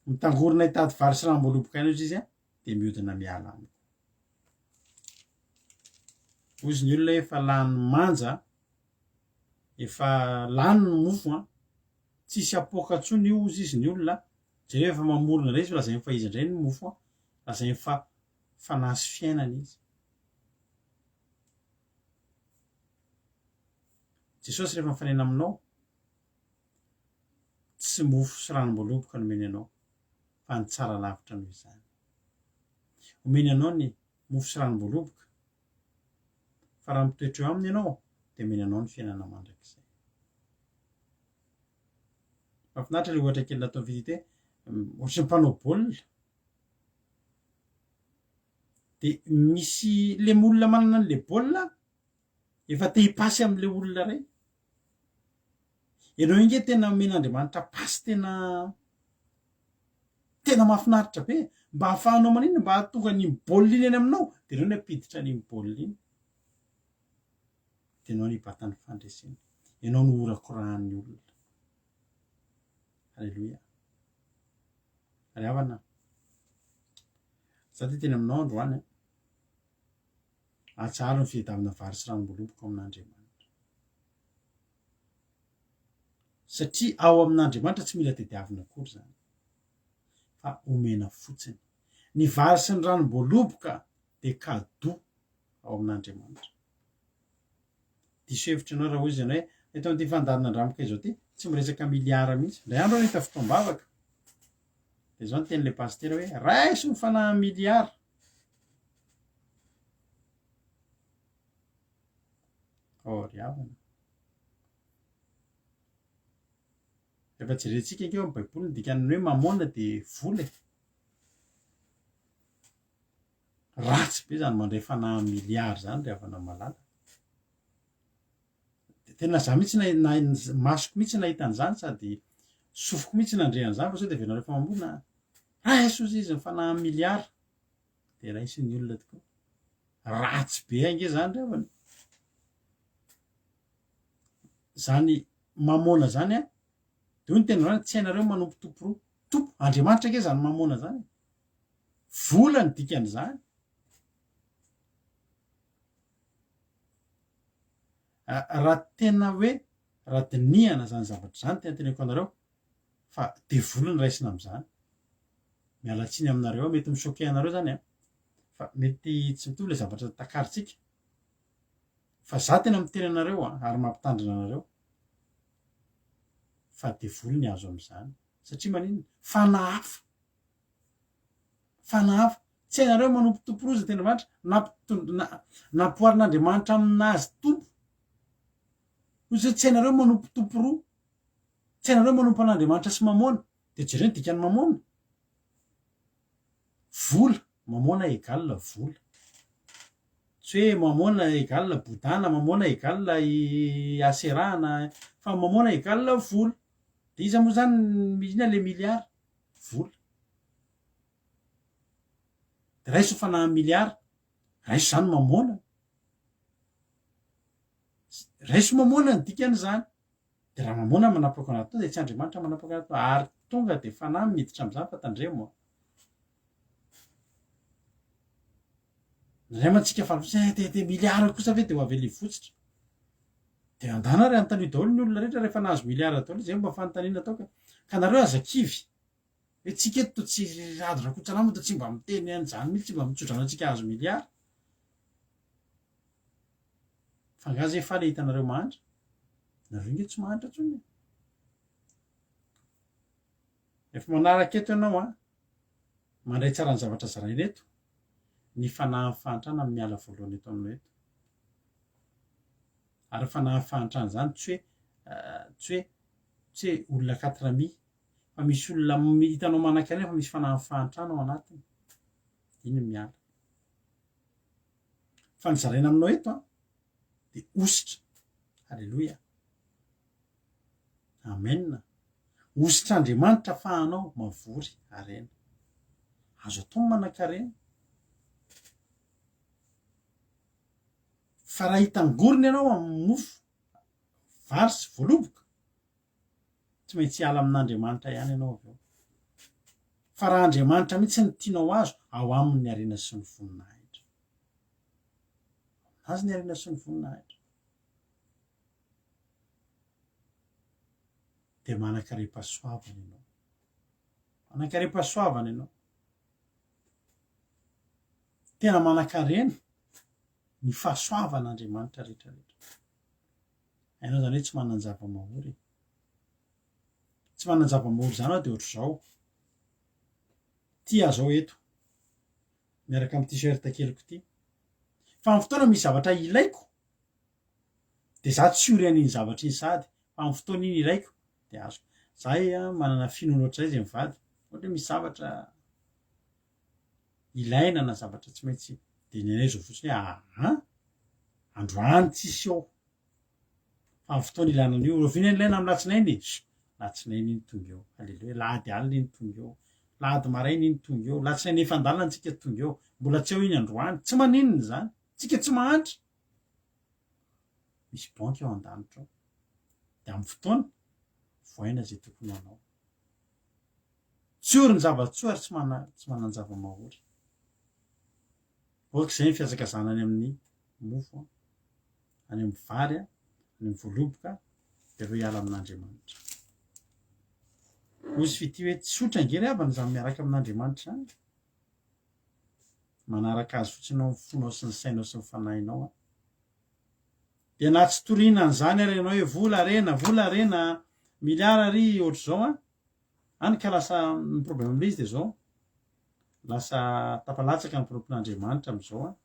mitangorona hitady vary sy ranom-boaloboka aina izy dia mihodina miala amiko. Hozy ny olona efa lany manja, efa lany ny mofo tsisy apoka ntsony io ozy izy ny olona, jereo efa mamorona indray izy lazainy fa izy indray ny mofo lazainy fa fanasy fiainana izy. Jesosy rehefa mifanena aminao, tsy mofo sy ranom-boaloboka nomeny anao, fa ny tsara lavitra noho izany. Omeny anao ny mofo sy ranom-boaloboka, fa raha mitoetra eo aminy ianao dia omeny anao ny fiainana mandrakizay. Mahafinaritra ilay ohatra kely natao vity ohatra ny mpanao baolina dia misy le olona manana an'ilay baolina efa te hipasy amin'ilay olona iray. Ianao inge tena omen'Andriamanitra pasy tena mahafinaritra be mba hahafahanao manino, mba hahatonga ny baolina iny any aminao dia ireo ny ampiditra ny baolina iny dia ianao ny hibatany fandresena, ianao no horakorahan'ny olona. Alleluia. Ry havana, za teny aminao androany ahatsara ny fitadiavana vary sy ranom-boaloboka amin'Andriamanitra, satria ao amin'Andriamanitra tsy mila tadiavina akory zany, fa omena fotsiny. Ny vary sy ny ranom-boaloboka dia kado ao amin'Andriamanitra. Diso hevitra ianao raha hoy izy ianao hoe eto amin'ity fandaharana andramika izao ity tsy miresaka miliara mihitsy. Indray andro nahita fotoam-bavaka dia izao ny tenin'ilay pastera hoe raiso ny fanahy miliara. Ry havana, rehefa jerentsika enkeo amin'ny baiboly ny dikan'ny hoe mamona dia vola. Ratsy be zany mandray fanahy miliara zany ry havana malala. Tena za mihitsy masoko mihitsy nahita an'izany sady sofoko mihitsy nandre an'izany fa sao dia venao rehefa mamona raiso izy ny fanahy miliara dia raisy ny olona tokoa. Ratsy be ange zany ry havana. Zany mamona zany dia hoy ny tena androany, tsy hainareo manompo tompo roa. Tompo Andriamanitra ange zany mamona zany, vola ny dikan'izany. Raha tena hoe raha dinihana zany zavatra zany tena teneniko anareo fa dia vola ny raisina amin'izany. Miala tsiny aminareo, mety misoke anareo zany fa mety tsy mitovy ilay zavatra takaritsika, fa za tena miteny anareo ary mampitandrina anareo fa dia vola ny azo amin'izany. Satria manino? Fanahafa tsy hainareo manompo tompo roa za tena Andriamanitra nampoarin'Andriamanitra aminazy tompo. Ozy tsy hainareo manompo tompo roa, tsy hainareo manompo an'Andriamanitra sy mamona, dia jereo ny dikany mamona. Vola, mamona égale vola. Tsy hoe mamona égale bodana, mamona égale aserahana, fa mamona égale vola. Dia iza moa zany mihina ilay miliara? Vola. de raiso fanahy miliara raiso zany mamoana raiso mamoana ny dikany zany de raha mamoana manapaka anatao de tsy andriamanitra manapaka anatao ary tonga de fanahy miditra am'izany fa tandremo ray mantsika te miliara kosa ve de ho avely fotsitra de andana ry antanio daholo ny olona rehetra rehefa nahazo miliara daholo zay mba fanontaniana atao ka nareo azakivy hoe tsika eto to tsy rady rakotsanamo to tsy mba miteny an'izany mihitsy tsy mba mitsodrana antsika azo miliara fa ngazy efa le hitanareo mahantra nareo nge tsy mahantra tsony efa manaraka eto ianao mandray tsara ny zavatra zaraina eto ny fanahy fahantrana miala voalohany eto aminao eto ary fanahy fahantrana zany tsy hoe olona 4 fa misy olona hitanao manan-karena fa misy fanahy fahantrana ao anatiny iny miala fa ny zaraina aminao eto de ositra halleloia amen ositra andriamanitra fahanao mavory arena azo atao manan-karena fa raha hitangorona ianao amin'ny mofo vary sy voaloboka tsy maintsy hiala amin'andriamanitra ihany ianao avy eo fa raha andriamanitra mihitsy ny tianao azo ao amin'ny arena sy ny voninahitra azy ny arena sy ny voninahitra de manan-karem-pahasoavana ianao manan-karem-pahasoavana ianao tena manan-karena ny fahasoavan'andriamanitra rehetrarehetra hainao zany hoe tsy manan-java-mahory tsy manan-java-mahory zany aho de ohatr' zao tia zao eto miaraka amy t-shirt keliko ty fa amin'ny fotoana misy zavatra ilaiko de za tsy orian'iny zavatra iny sady fa amin'ny fotoana iny ilaiko de azo zahay manana finonoatra zay mivady ohatra misy zavatra ilaina na zavatra tsy maintsy de ny anay zao fotsiny hoe androany tsisy eo fa amin'ny fotoana ilanan'io rovina ny ilaina amy latsinainy latsinainy iny tonga eo halleloia lahady alina iny tonga eo lahady maraina iny tonga eo latsinainy efa andalina antsika tonga eo mbola tsy eo iny androany tsy maninona zany tsika tsy mahantra misy banky eo an-danitra ao de amin'ny fotoana voaina zay tokony anao tsy ory ny zava-tsoa ary tsy manan-java-mahory ohatr' zay ny fiazakazana any amin'ny mofo any amin'ny vary any amin'ny voaloboka de reo hiala amin'andriamanitra ozy fity hoe tsotra angery avany zany miaraka amin'andriamanitra zany manaraka azy fotsiny ao fonao sy ny sainao sy ny fanahinao de na tsy toriana an'izany ary ianao hoe vola rena miliara ry ohatr' zao any ka lasa ny problème am'le izy de zao lasa tapalatsaka ny propin'andriamanitra am'izao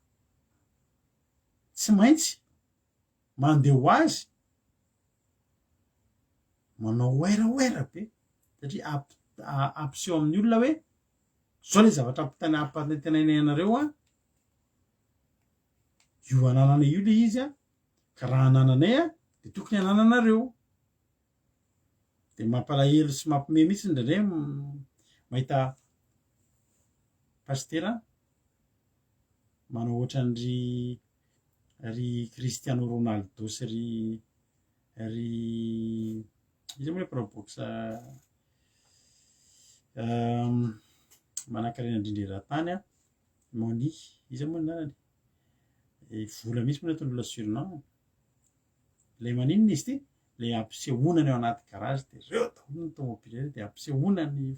tsy maintsy mandeha ho azy manao oeraoera be satria ampiseho amin'ny olona hoe zao le zavatra ampantenainay anareo io anananay io le izy ka raha anananay de tokony anananareo de mampalahelo sy mampime mihitsy ndraindray mahita pastera manao ohatran'ry Cristiano Ronaldo sy ry izy moa probox manan-karena indrindra eran-tany Moni izy moa nanany vola misy moa natao lasirina le maninona izy ty le ampisehoanany ao anaty garage de reo daholo ny tomobile de ampisehoanany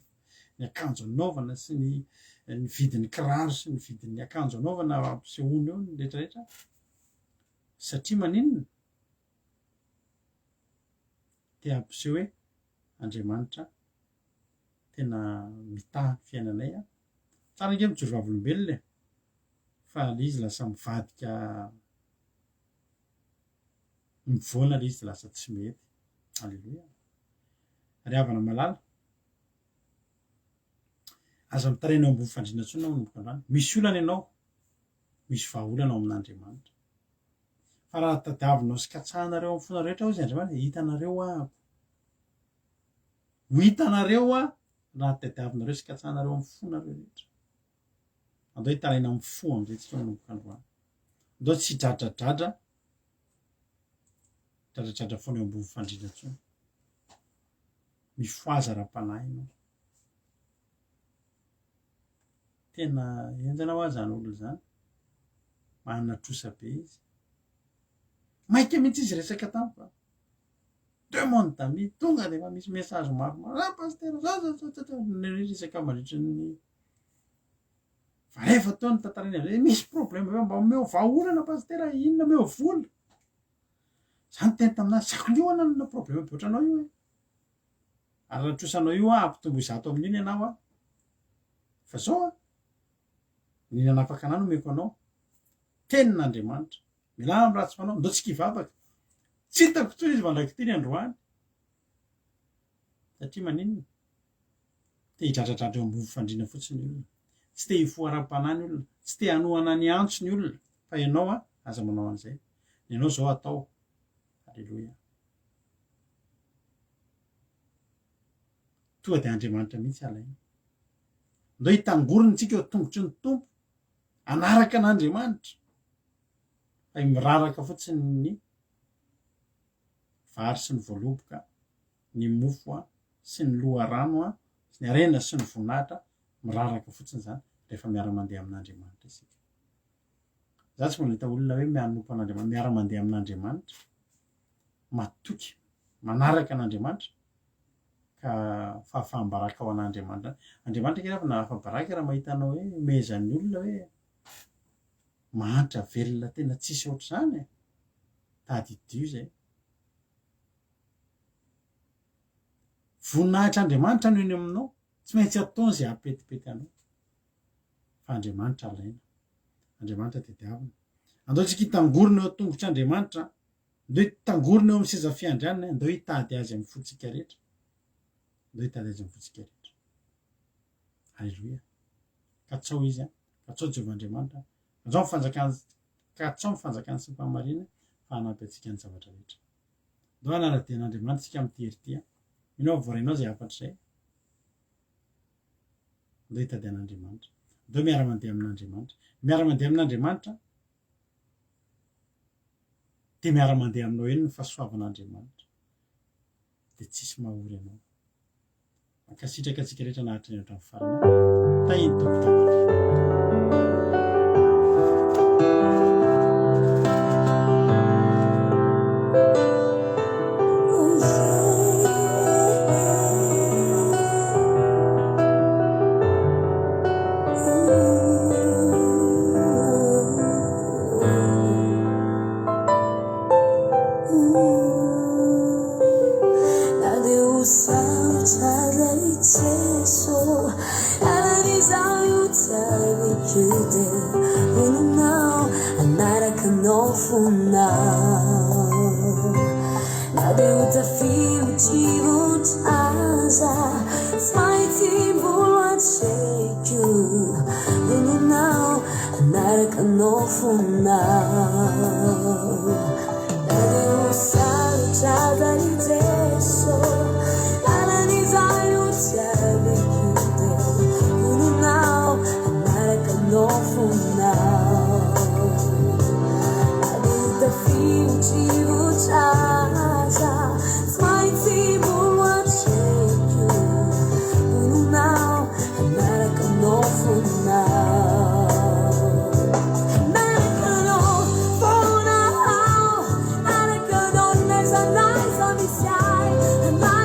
ny akanjo anaovana sy ny vidin'ny kiraro sy ny vidin'ny akanjo anaovana ampisehoana eo ny rehetrarehetra satria maninona te ampiseho hoe Andriamanitra tena mitahy fiainanay tsara nge mijoro vavolombelona fa le izy lasa mivadika mivoana le izy lasa tsy mety halleloia ry havana malala aza mitaraina ambony fandrina tsony nao nomboka androany misy olana ianao misy vahaolana ao amin'Andriamanitra fa raha tadiavinao sy katsahanareo amin'ny fona rehetra ao izy Andriamanitra hitanareo ho hitanareo raha tadiavinareo sy katsahanareo amin'ny fonareo rehetra andao hitaraina amin'ny fo am'zay tsika manomboka androany andao tsy dradradradradradradradradratra foana eo ambony fandrina ntsony mifoaza raha-panahy ianao tena enjana ho azany olo zany manana trosa be izy maika mihitsy izy resaka tampoka demande d'ami tonga de efa misy message maromaro pasteur resaka mandritra ny fa rehefa tao ny tantarany am'zay misy problème mba omeo vahaolana pasteur inona meo vola zany tena taminazy sakolio ananana problème be ohatranao io ary raha trosanao io ampitombo izato amin'iny ianao fa zao nina nafaka anay no meko anao tenin'Andriamanitra milana amin'ny ratsy fanao ndao tsy kivavaka tsy hitako toy izy vandraky ty ny androany satria maninona te hidradradratra eo ambony fandrina fotsiny olona tsy te hifoaram-panany olona tsy te hanohana ny antso ny olona fa ianao aza manao an'izay ianao zao atao alleloia tonga de Andriamanitra mihitsy alaina ndao hitangorony tsika eo tongotry ny tompo anaraka an'Andriamanitra fa miraraka fotsiny ny vary sy ny voaloboka ny mofo sy ny loharano sy ny arena sy ny vonahitra miraraka fotsiny zany rehefa miara-mandeha amin'Andriamanitra isika za tsy mbola hita olona hoe mianompo an'Andriamanitra miara-mandeha amin'Andriamanitra matoky manaraka an'Andriamanitra ka fahafahambaraka ao an'Andriamanitra Andriamanitra kirafa na fahabaraka raha mahitanao hoe mezan'ny olona hoe mahantra velona tena tsisy ohatr' zany tadidio zay voninahitr'Andriamanitra no eny aminao tsy maintsy ataony zay apetipety anao fa Andriamanitra alaina Andriamanitra tediavina andao tsika hitangorona eo tongotr'Andriamanitra andao hitangorona eo amin'ny seza fiandrianana andao hitady azy amin'ny fotsika rehetra andao hitady azy amin'ny fotsika rehetra alleloia ka tsao izy ka tsao Jehovah'Andriamanitra atsao mifanjakany ka tsao mifanjakany sy mpamarina fa hanampy antsika ny zavatra rehetra andao anara-dian'Andriamanitra tsika am'ty inao voarainao zay afatra zay andao hitady an'Andriamanitra andao miara-mandeha amin'Andriamanitra miara-mandeha amin'Andriamanitra de miara-mandeha aminao eny ny fahasoavan'Andriamanitra de tsisy mahory anao mankasitraka atsika rehetra nahatry ny hatramin'ny farany tahiny tompoko I'm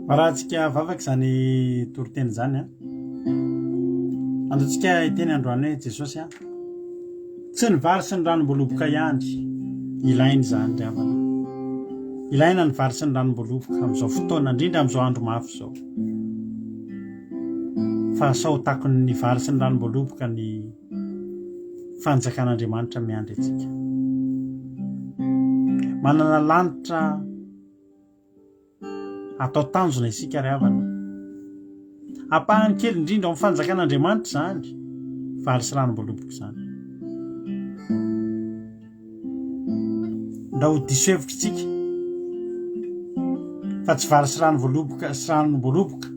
Rahantsika vavaky zany toroteny zany a. Andotsika iteny androany hoe Jesosy a tsy ny vary sy ny ranom-boaloboka ihany ilainy zany ry havana. Ilaina ny vary sy ny ranom-boaloboka amin'izao fotoana indrindra amin'izao andro mafy zao. Fa sao takony ny vary sy ny ranom-boaloboka ny fanjakan'Andriamanitra miandry antsika. Manana lanitra atao tanjona isika ry havana. Apahany kely indrindra amin'ny fanjakan'Andriamanitra zany vary sy ranom-boaloboka zany. Nda ho diso hevitra tsika fa tsy vary sy ranom-boaloboka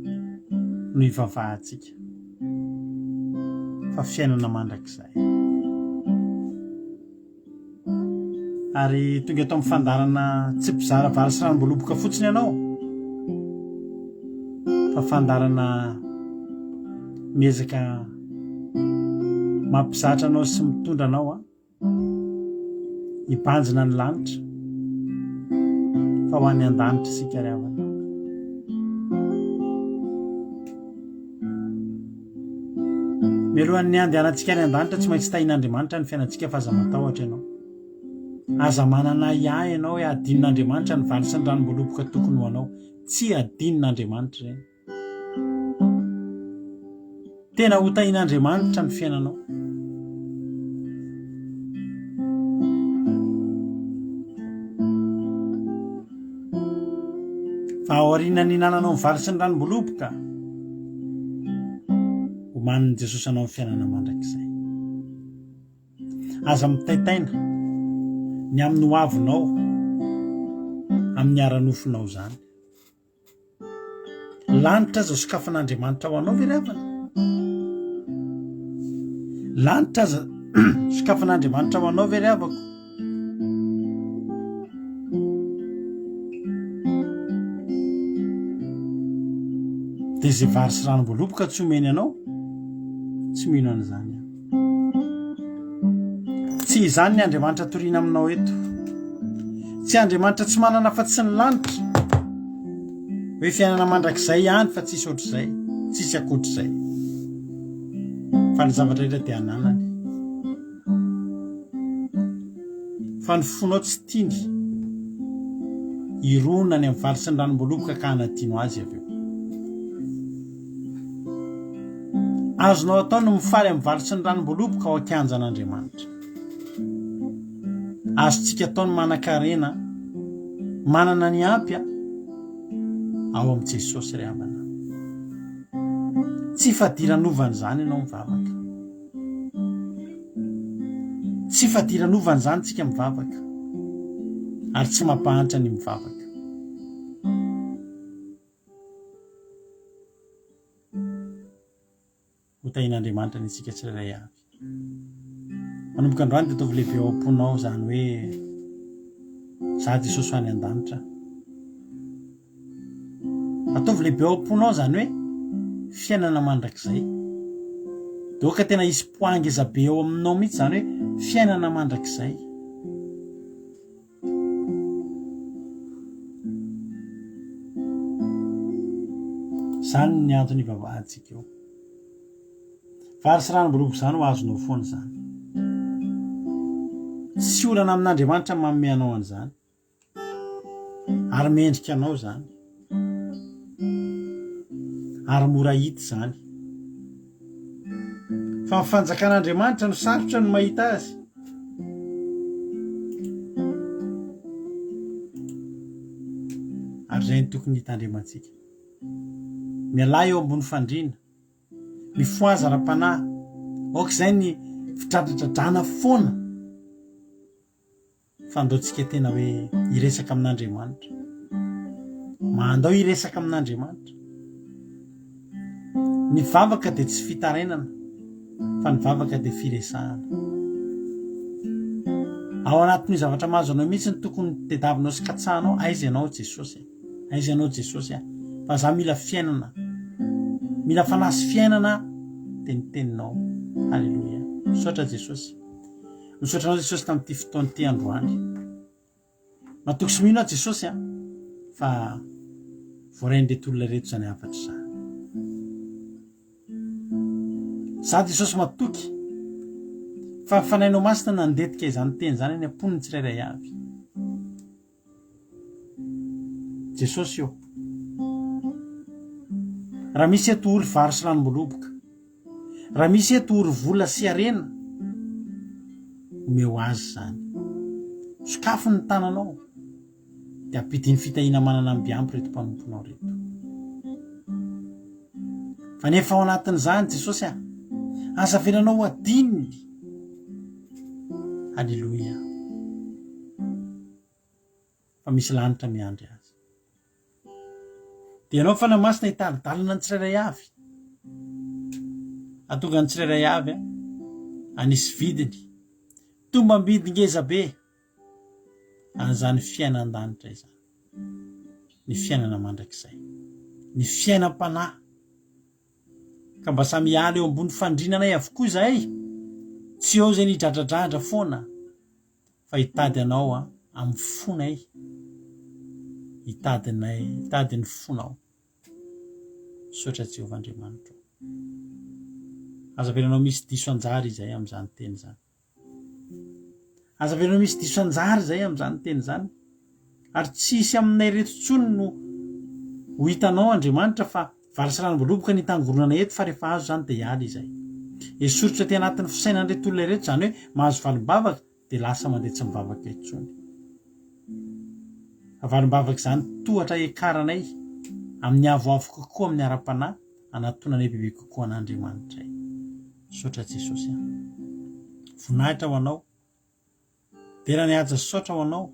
no ivavahantsika fa fiainana mandrakizay. Ary tonga eto amin'ny fandarana tsy mpizara vary sy ranom-boaloboka fotsiny ianao fa fandarana miezaka mampizatra anao sy mitondra anao hibanjina ny lanitra fa ho an'ny an-danitra isika ry havana. Mialohan'ny andehanantsika ny an-danitra tsy maintsy tahin'Andriamanitra ny fiainantsika fa aza matahotra ianao. Aza manana iahy ianao hoe adinon'Andriamanitra ny vary sy ny ranom-boaloboka tokony ho anao. Tsy adinon'Andriamanitra ireny. Tena ho tahin'Andriamanitra ny fiainanao. Fa aoriana ny nananao ny vary sy ny ranom-boaloboka omanin'i Jesosy anao ny fiainana mandrakizay. Aza mitaitaina ny amin'ny ho avinao amin'ny ara-nofinao zany. Lanitra aza sokafan'Andriamanitra ho anao very havana. Lanitra aza sokafan'Andriamanitra ho anao very havako. Dia izay vary sy ranom-boaloboka tsy omeny anao, tsy mino an'izany. Tsy izany ny Andriamanitra toriana aminao eto. Tsy Andriamanitra tsy manana afa-tsy ny lanitra hoe fiainana mandrakizay ihany fa tsisy ohatr'izay, tsisy akoatr'izay. Fa ny zavatra rehetra dia ananany. Fa ny fonao tsy tiany irona ny amin'ny vary sy ny ranom-boaloboka ka hanadino azy avy eo. Azonao atao no mifary amin'ny vary sy ny ranom-boaloboka ao an-kianjan'Andriamanitra. Azontsika atao no manan-karena, manana ny ampy ao amin'i Jesosy ry havana. Tsy fadiranovany zany ianao mivavaka. Tsy fadiranovany zany tsika mivavaka. Ary tsy mampahantra ny mivavaka. Ho tahin'Andriamanitra ny isika tsirairay avy. Manomboka androany dia ataovy lehibe ao am-ponao zany hoe za Jesosy ho any an-danitra. Ataovy lehibe ao am-ponao zany hoe fiainana mandrakizay. Dia oka tena hisy poangeza be ao aminao mihitsy zany hoe fiainana mandrakizay. Zany ny antony ivavahantsika eo. Vary sy ranom-boaloboka zany ho azonao foana zany. Tsy olana amin'Andriamanitra manome anao an'izany. Ary mendrika anao zany. Ary mora hita zany. Fa ny fanjakan'Andriamanitra no sarotra no mahita azy. Ary izay no tokony hitandremantsika. Mialay eo ambony fandriana, mifoaza ara-panahy, aok'izay ny fitradradradrana foana. Fandaontsika tena hoe hiresaka amin'Andriamanitra. Mandao hiresaka amin'Andriamanitra. Ny vavaka dia tsy fitarenana, fa ny vavaka dia firesahana. Ao anatin'ny zavatra mahazo anao mihitsy ny tokony tediavinao sy katsahanao, aiza ianao Jesosy, aiza ianao Jesosy. Fa za mila fiainana, mila fanasy fiainana dia ny teninao. Halleluia. Misaotra Jesosy. Misaotranao Jesosy tamin'ity fotoana ity androany. Matoky sy mino Jesosy fa voaraindreto olona reto zany afatra zany. Za Jesosy matoky fa fanainao masina nandetika izany teny zany any amponiny tsirairay avy. Jesosy io raha misy eto olo vary sy ranom-boloboka, raha misy eto olo vola sy arena, omeo azy zany. Sokafo ny tananao dia ampidiny fitahina manana ambiampy reto mpanomponao reto. Fa nefa ao anatin'izany Jesosy azavelanao adininy. Halleloia. Fa misy lanitra miandry azy. Dia ianao fanamasina hitadalana ny tsirairay avy. Atonga ny tsirairay avy anisy vidiny. Tombam-bidy ngeza be. An'izany fiainan-danitra izany. Ny fiainana mandrakizay. Ny fiainam-panahy. Ka mba samy hiala eo ambony fandrinanay avokoa izahay. Tsy eo izay nidradradrandra foana. Fa hitady anao amin'ny fonay. Hitady ny fonao. Sotra Jehovah-Andriamanitra. Azavelanao misy diso anjara izay amin'izany teny zany. Azavelanao misy diso anjara izay amin'izany teny zany. Ary tsisy aminay reto tsony no ho hitanao Andriamanitra fa vary sy ranom-boloboka nitangoronana eto fa rehefa azo zany dia hiala izay. Esoritra ty anatin'ny fisainany reto olona reto zany hoe mahazo valim-bavaka dia lasa mandeha tsy mivavaka etsony. Valim-bavaka zany tohatra ekaranay amin'ny avoavo kokoa amin'ny ara-panahy anatonanay bebe kokoa an'Andriamanitra. Sotra Jesosy. Voninahitra ho anao. Dera ny haja sotra ho anao.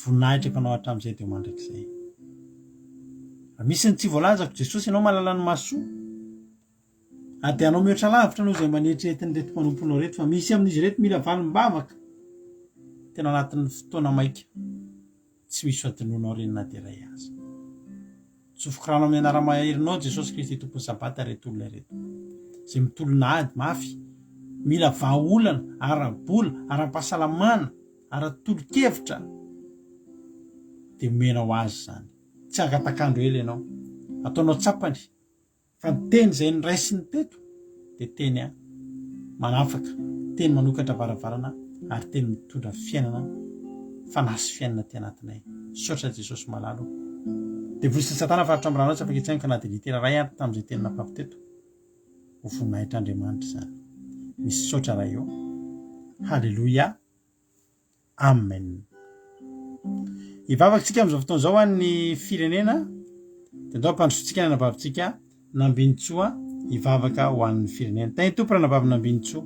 Voninahitra efa anao hatramin'izay dia mandrakizay. Misy ny tsy voalazako Jesosy ianao mahalala ny masoa. Ady anao mihoatra lavitra anao izay maneritreretiny reto mpanomponao reto fa misy amin'izy reto mila valim-bavaka. Tena anatin'ny fotoana maika. Tsy misy adinonao renina deray azy. Tsofoka rano amin'ny anara-maherinao Jesosy Kristy tompony sabata reto olona reto. Izay mitolona ady mafy. Mila vahaolana, ara-bola, ara-pahasalamana, ara-tolo-kevitra. Dia menao azy zany. Tsy angatakandro ela ianao. Ataonao tsapany. Fa ny teny izay niraisiny teto dia teny manafaka. Teny manokatra varavarana ary teny mitondra fiainana. Fanasy fiainana ty anatinay. Sotra Jesosy malalo. Dia vory sy satana faritra amin'ny rano tsy afaka hitsaingo ka na dia litera ray ary tamin'izay teny napavy teto. Ho voninahitra Andriamanitra zany. Misy sotra ray eo. Halleluia. Amen. Hivavakantsika amin'izao fotoana izao ny firenena. Dia ndao ampandrosotsika ny anabavitsika Nambinitsoa hivavaka ho an'ny firenena. Tany tompona anabavy Nambinitsoa.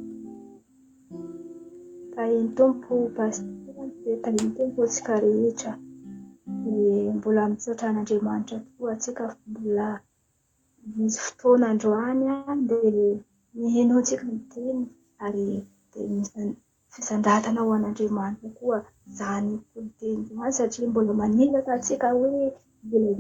Tahiny tompo pastora dia tahiny tompo tsika rehetra. Mbola mitsotra an'Andriamanitra tokoa atsika mbola misy fotoana androany dia miheno antsika ny teny ary dia misy fisandrantana ho an'Andriamanitra koa zany teny zany satria mbola manilaka atsika hoe mbola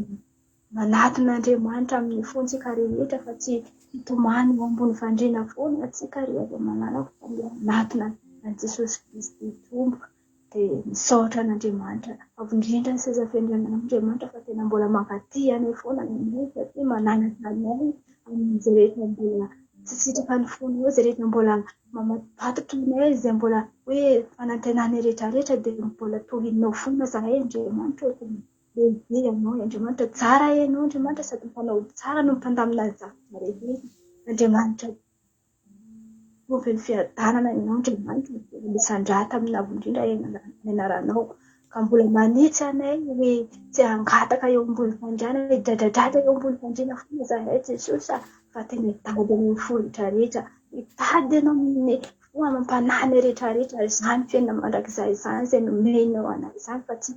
manaton'Andriamanitra amin'ny fontsika rehetra fa tsy hitomany eo ambony fandriana foana atsika rehefa mananako fa manatona an Jesosy Kristy tompo dia misaotra an'Andriamanitra avindrindra ny seza fiandrianan'Andriamanitra fa tena mbola mankaty anay foana ny satria mananatra anay amin'izay rehetra mbola tsy sitraka ny foana eo izay rehetra mbola mamatotra anay izay mbola hoe fanantenany rehetrarehetra dia mbola tohinao foana zahay Andriamanitra lehibe ianao Andriamanitra tsara ianao Andriamanitra sady mpanao tsara no mpandamina zavatra rehetra Andriamanitra ovy ny fiadanana ianao Andriamanitra misandrata amin'ny avindrindra ny anaranao ka mbola manitsy anay hoe tsy hangataka eo ambony fandriana hidradradratra eo ambony fandriana foana zahay Jesosy fa tena hitady amin'ny fohitra rehetra hitady ianao amin'ny foa mampanany rehetrarehetra izany fiainana mandrakizay izany izay nomenao anay izany fa tsy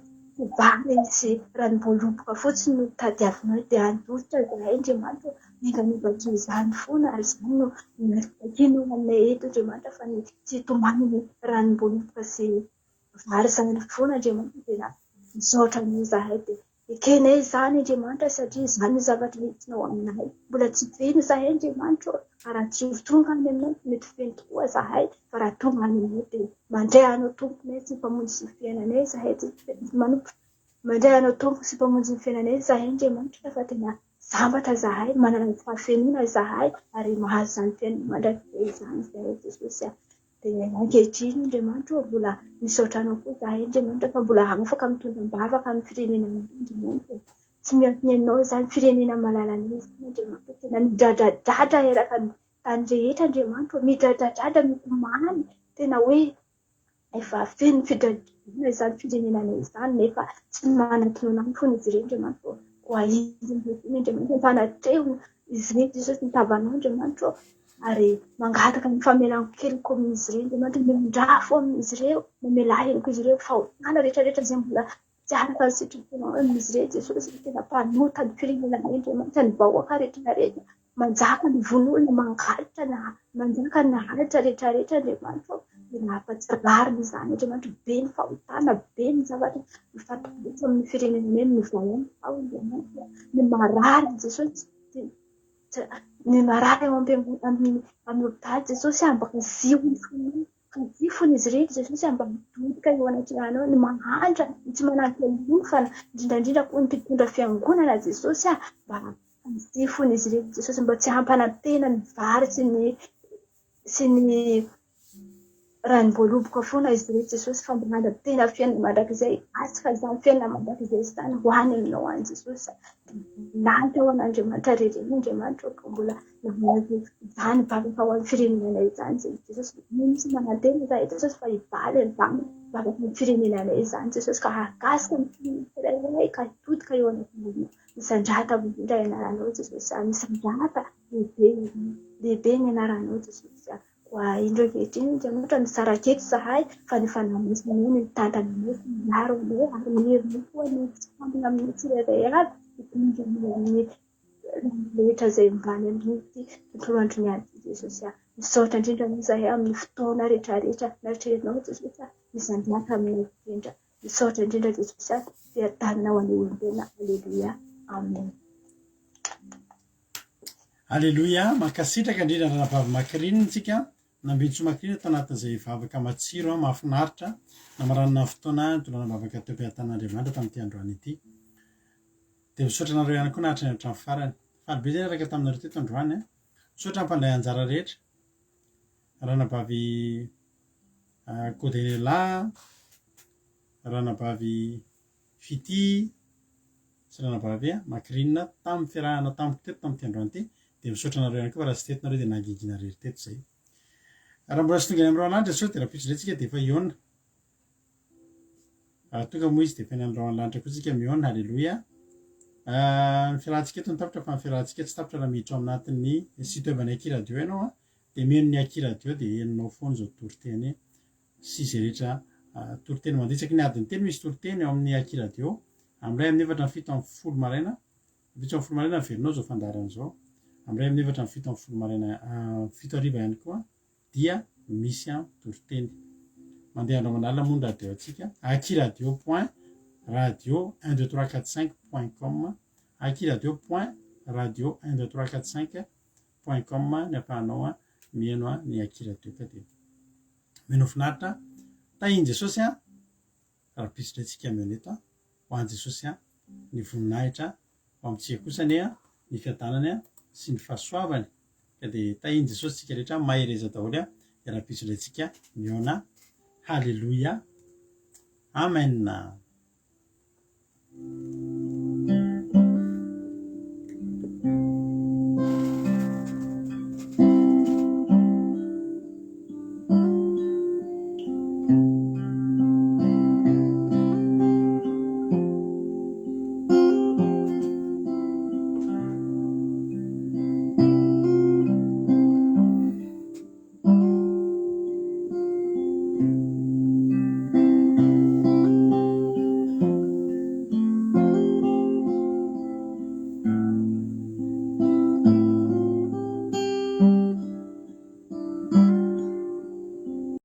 vary sy ranom-boloboka fotsiny no tadiavinao dia handositra zahay Andriamanitra mivanivatra izany foana ary izany no natakinao aminay eto Andriamanitra fa ny tsy hitomany ranom-boloboka sy vary izany foana Andriamanitra dia misaotra aminao zahay dia ekenay izany Andriamanitra satria izany ny zavatra hitinao aminay mbola tsy feno zahay Andriamanitra raha tsy tonga any aminao mety feno tokoa zahay fa raha tonga any aminao dia mandray anao tomponay tsy mpamonjy sy fiainanay zahay manompo mandray anao tompo sy mpamonjy ny fiainanay zahay Andriamanitra fa tena zambatra zahay manana ny fahafenona zahay ary mahazo zany fiainana mandrakizay izany zahay Jesosy dia ankehitriny Andriamanitra mbola misaotra anao koa zahay Andriamanitra fa mbola afaka mitondra mbavaka amin'ny firenena Andriamanitra tsy miankiny anao zany firenena malalana izany Andriamanitra tena midradradratra eraka ny tany rehetra Andriamanitra midradradratra mitomany tena hoe efa feno fidradradrana izany firenenana izany nefa tsy manam-pinoana aminy fony izy ireo Andriamanitra ho aizy Andriamanitra mpanatreho izy ireo Jesosy nitavanao Andriamanitra ary mangataka ny famelan-keloka amin'izy ireo Andriamanitra miandrafo amin'izy ireo mamela heloko izy ireo fahotana rehetrarehetra izay mbola tsy araka ny sitraponao amin'izy ireo Jesosy tena mpanota ny firenena Andriamanitra ny vahoaka rehetrarehetra manjaka ny von'olona mangalatra na manjaka ny halatra rehetrarehetra Andriamanitra tena afa-tsy izany Andriamanitra be ny fahotana be ny zavatra mifampibetsy amin'ny firenena ny vahoaka ao Andriamanitra ny marary Jesosy ny marary ao amin'ny hopitaly Jesosy ambaka zio fony izy ireo Jesosy mba mitodika eo anatrehanao ny mahantra tsy manampy amin'ny fa indrindrandrindra koa ny mpitondra fiangonana Jesosy mba zio fony izy ireo Jesosy mba tsy hampanantena ny vary sy ny raha ny voaloboka foana izy ireo Jesosy fa mba manantena fiainana mandrakizay asy fa izany fiainana mandrakizay sy tany ho any aminao any Jesosy lanitra ho an'Andriamanitra rereny Andriamanitra ka mbola namazy izany bavaka ho amin'ny firenena izany Jesosy misy manantena zahay Jesosy fa hivaly izany bavaka ny firenena izany Jesosy ka hakasika ny firenena ka hitodika eo anatin'ny misandrata indray anaranao Jesosy misandrata lehibe ny anaranao Jesosy indreo ankehitriny Andriamanitra ny saraketo zahay fa ny fanamosina anao ny tantana anao sy miaro anao ary miherinao koa ny fambina amin'ny tsirairay avy hitondra amin'ny rehetra izay mbany amin'ity tontolo andro niany Jesosy misaotra indrindra moa zahay amin'ny fotoana rehetrarehetra natrehanao Jesosy misandrata amin'ny indrindra misaotra indrindra Jesosy dia tanina ho an'ny olombelona aleluia amen. Aleluia, mankasitraka indrindra ranavavy makirinina tsika nambintsy makirinina tanatin'izay vavaka matsiro mahafinaritra na maranona fotoana tolana vavaka teo am-piatan'Andriamanitra tamin'ity androany ity dia misaotra anareo ihany koa nahatrany hatramin'ny farany falybe zay araka taminareo teto androany misaotra ampandray anjara rehetra ranavavy Kodelela ranavavy Fity sy ranavavy makirinina tamin'ny fiarahana tamiko teto tamin'ity androany ity dia misaotra anareo ihany koa fa raha sy tetonareo dia nangigina rery teto zay raha mbola sy tonga any amin'ireo lanitra sao dia raha pitsidrentsika dia efa iona tonga moa izy dia efa ny andreo lanitra koa tsika miona halleloia ny fiarahantsika eto ny tapitra fa ny fiarahantsika tsy tapitra raha miditra ao anatin'ny sitevany Aki radio ianao dia meno ny Aki radio dia enonao foana zao toriteny sy izay rehetra toriteny manditsaky ny adiny teny misy toriteny ao amin'ny Aki radio amin'ray amin'ny efatra ny fito amin'ny folo maraina fito amin'ny folo maraina averinao zao fandaran'izao amin'ray amin'ny efatra ny fito amin'ny folo maraina fito ariva ihany koa dia misy toriteny mandeha andro aman'alina moa ny radio atsika akiradio.radio12345.com akiradio.radio12345.com ny afahanao mieno ny akiradio ka dia meno finaritra tahiny Jesosy raha pitsidrentsika mieno eto ho an'i Jesosy ny voninahitra ho amintsika kosany ny fiadanany sy ny fahasoavany ka dia tahiny Jesosy tsika rehetra mahereza daholo dia raha pitsidrentsika miona halleluia amen.